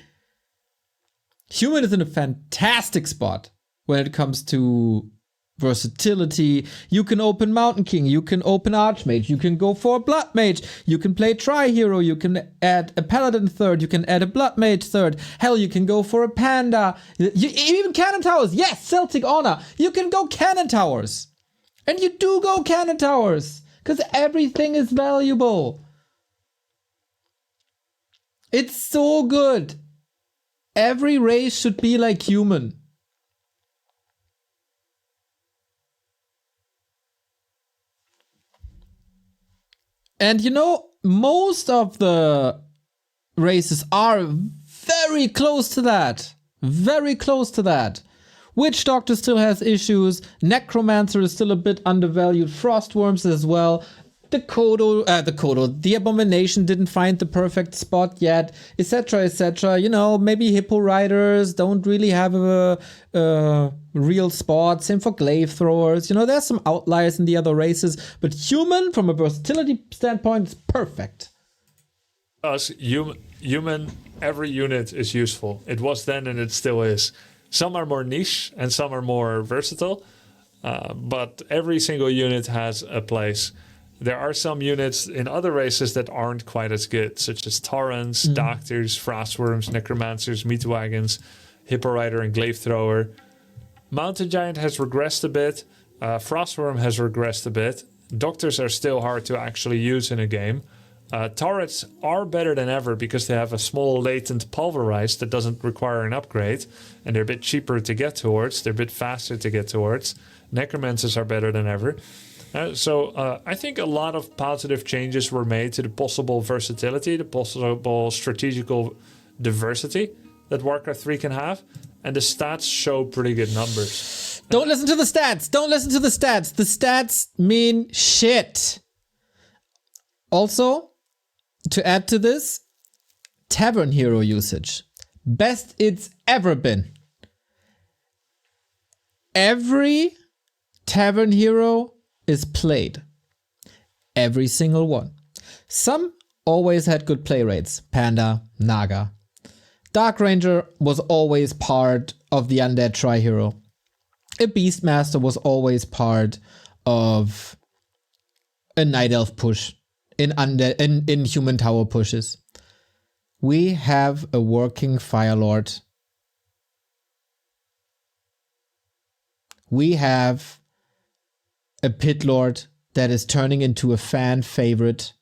Human is in a fantastic spot when it comes to versatility. You can open Mountain King, you can open Archmage, you can go for a Blood Mage, you can play Tri-Hero, you can add a Paladin third, you can add a Blood Mage third, hell, you can go for a Panda, even Cannon Towers, yes, Celtic Honor, you can go Cannon Towers. And you do go Cannon Towers, because everything is valuable. It's so good. Every race should be like human. And you know, most of the races are very close to that. Very close to that. Witch Doctor still has issues. Necromancer is still a bit undervalued. Frostworms as well. The Abomination didn't find the perfect spot yet, etc., etc. You know, maybe Hippo Riders don't really have a real spot. Same for Glaive Throwers. You know, there's some outliers in the other races, but human, from a versatility standpoint, is perfect. Human, every unit is useful. It was then and it still is. Some are more niche and some are more versatile, but every single unit has a place. There are some units in other races that aren't quite as good, such as Torrents, Doctors, Frostworms, Necromancers, Meat Wagons, Hippo Rider, and Glaive Thrower. Mountain Giant has regressed a bit. Frostworm has regressed a bit. Doctors are still hard to actually use in a game. Turrets are better than ever because they have a small latent pulverize that doesn't require an upgrade, and they're a bit cheaper to get towards. They're a bit faster to get towards. Necromancers are better than ever. So I think a lot of positive changes were made to the possible versatility, the possible strategical diversity that Warcraft 3 can have. and the stats show pretty good numbers. Don't listen to the stats. Don't listen to the stats. The stats mean shit. Also, to add to this, Tavern Hero usage. Best it's ever been. Every Tavern Hero is played. Every single one. Some always had good play rates. Panda, Naga. Dark Ranger was always part of the Undead Tri-Hero. A Beastmaster was always part of a Night Elf push in Human Tower pushes. We have a working Firelord. We have a Pit Lord that is turning into a fan favorite.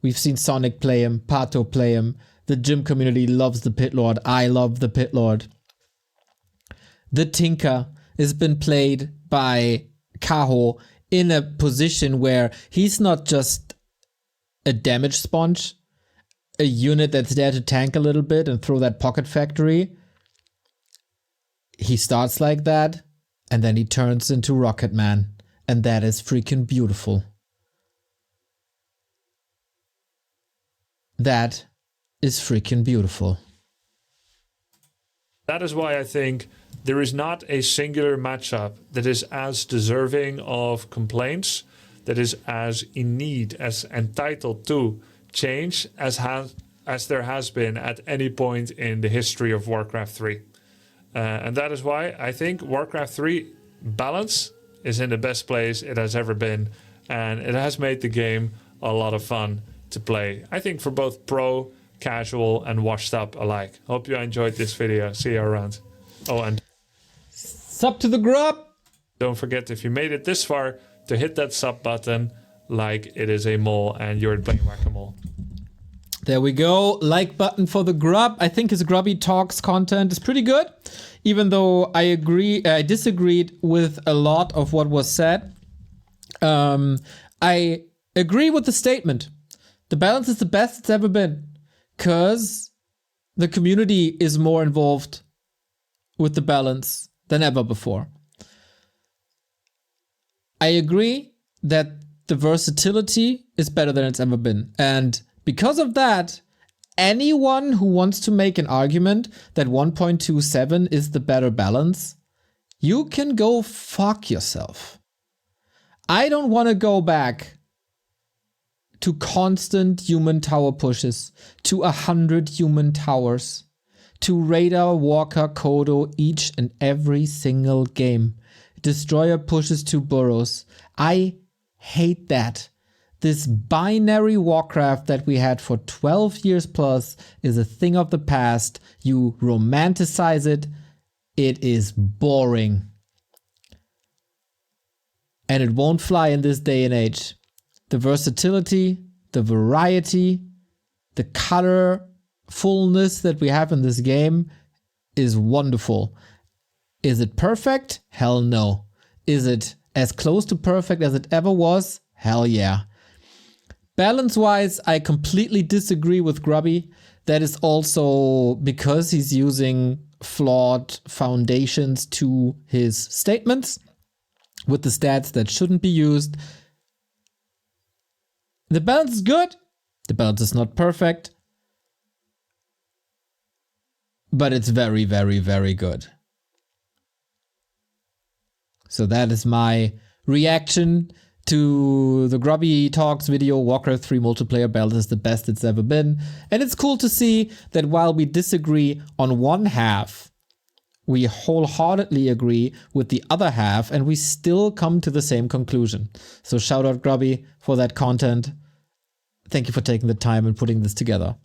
We've seen Sonic play him, Pato play him. The gym community loves the Pit Lord. I love the Pit Lord. The Tinker has been played by Kaho in a position where he's not just a damage sponge, a unit that's there to tank a little bit and throw that pocket factory. He starts like that, and then he turns into Rocket Man, and that is freaking beautiful. That is freaking beautiful. That is why I think there is not a singular matchup that is as deserving of complaints, that is as in need, as entitled to change as there has been at any point in the history of Warcraft 3. And that is why I think Warcraft 3 balance is in the best place it has ever been. And it has made the game a lot of fun to play. I think for both pro, casual, and washed up alike. Hope you enjoyed this video. See you around. Oh, and Sub to the grub! don't forget, if you made it this far, to hit that sub button like it is a mole and you're playing Whack-A-Mole. There we go. Like button for the grub. I think his Grubby Talks content is pretty good. Even though I disagreed with a lot of what was said. I agree with the statement. The balance is the best it's ever been. Because the community is more involved with the balance than ever before. I agree that the versatility is better than it's ever been. And because of that, anyone who wants to make an argument that 1.27 is the better balance, you can go fuck yourself. I don't want to go back to constant human tower pushes, to 100 human towers, to Radar, Walker, Kodo each and every single game. Destroyer pushes to burrows. I hate that. This binary Warcraft that we had for 12 years plus is a thing of the past. You romanticize it. It is boring. And it won't fly in this day and age. The versatility, the variety, the colorfulness that we have in this game is wonderful. Is it perfect? Hell no. Is it as close to perfect as it ever was? Hell yeah. Balance-wise, I completely disagree with Grubby. That is also because he's using flawed foundations to his statements with the stats that shouldn't be used. The balance is good. The balance is not perfect. But it's very, very, very good. So that is my reaction to the Grubby Talks video. Warcraft 3 multiplayer balance is the best it's ever been. And it's cool to see that while we disagree on one half, we wholeheartedly agree with the other half and we still come to the same conclusion. So shout out Grubby for that content. Thank you for taking the time and putting this together.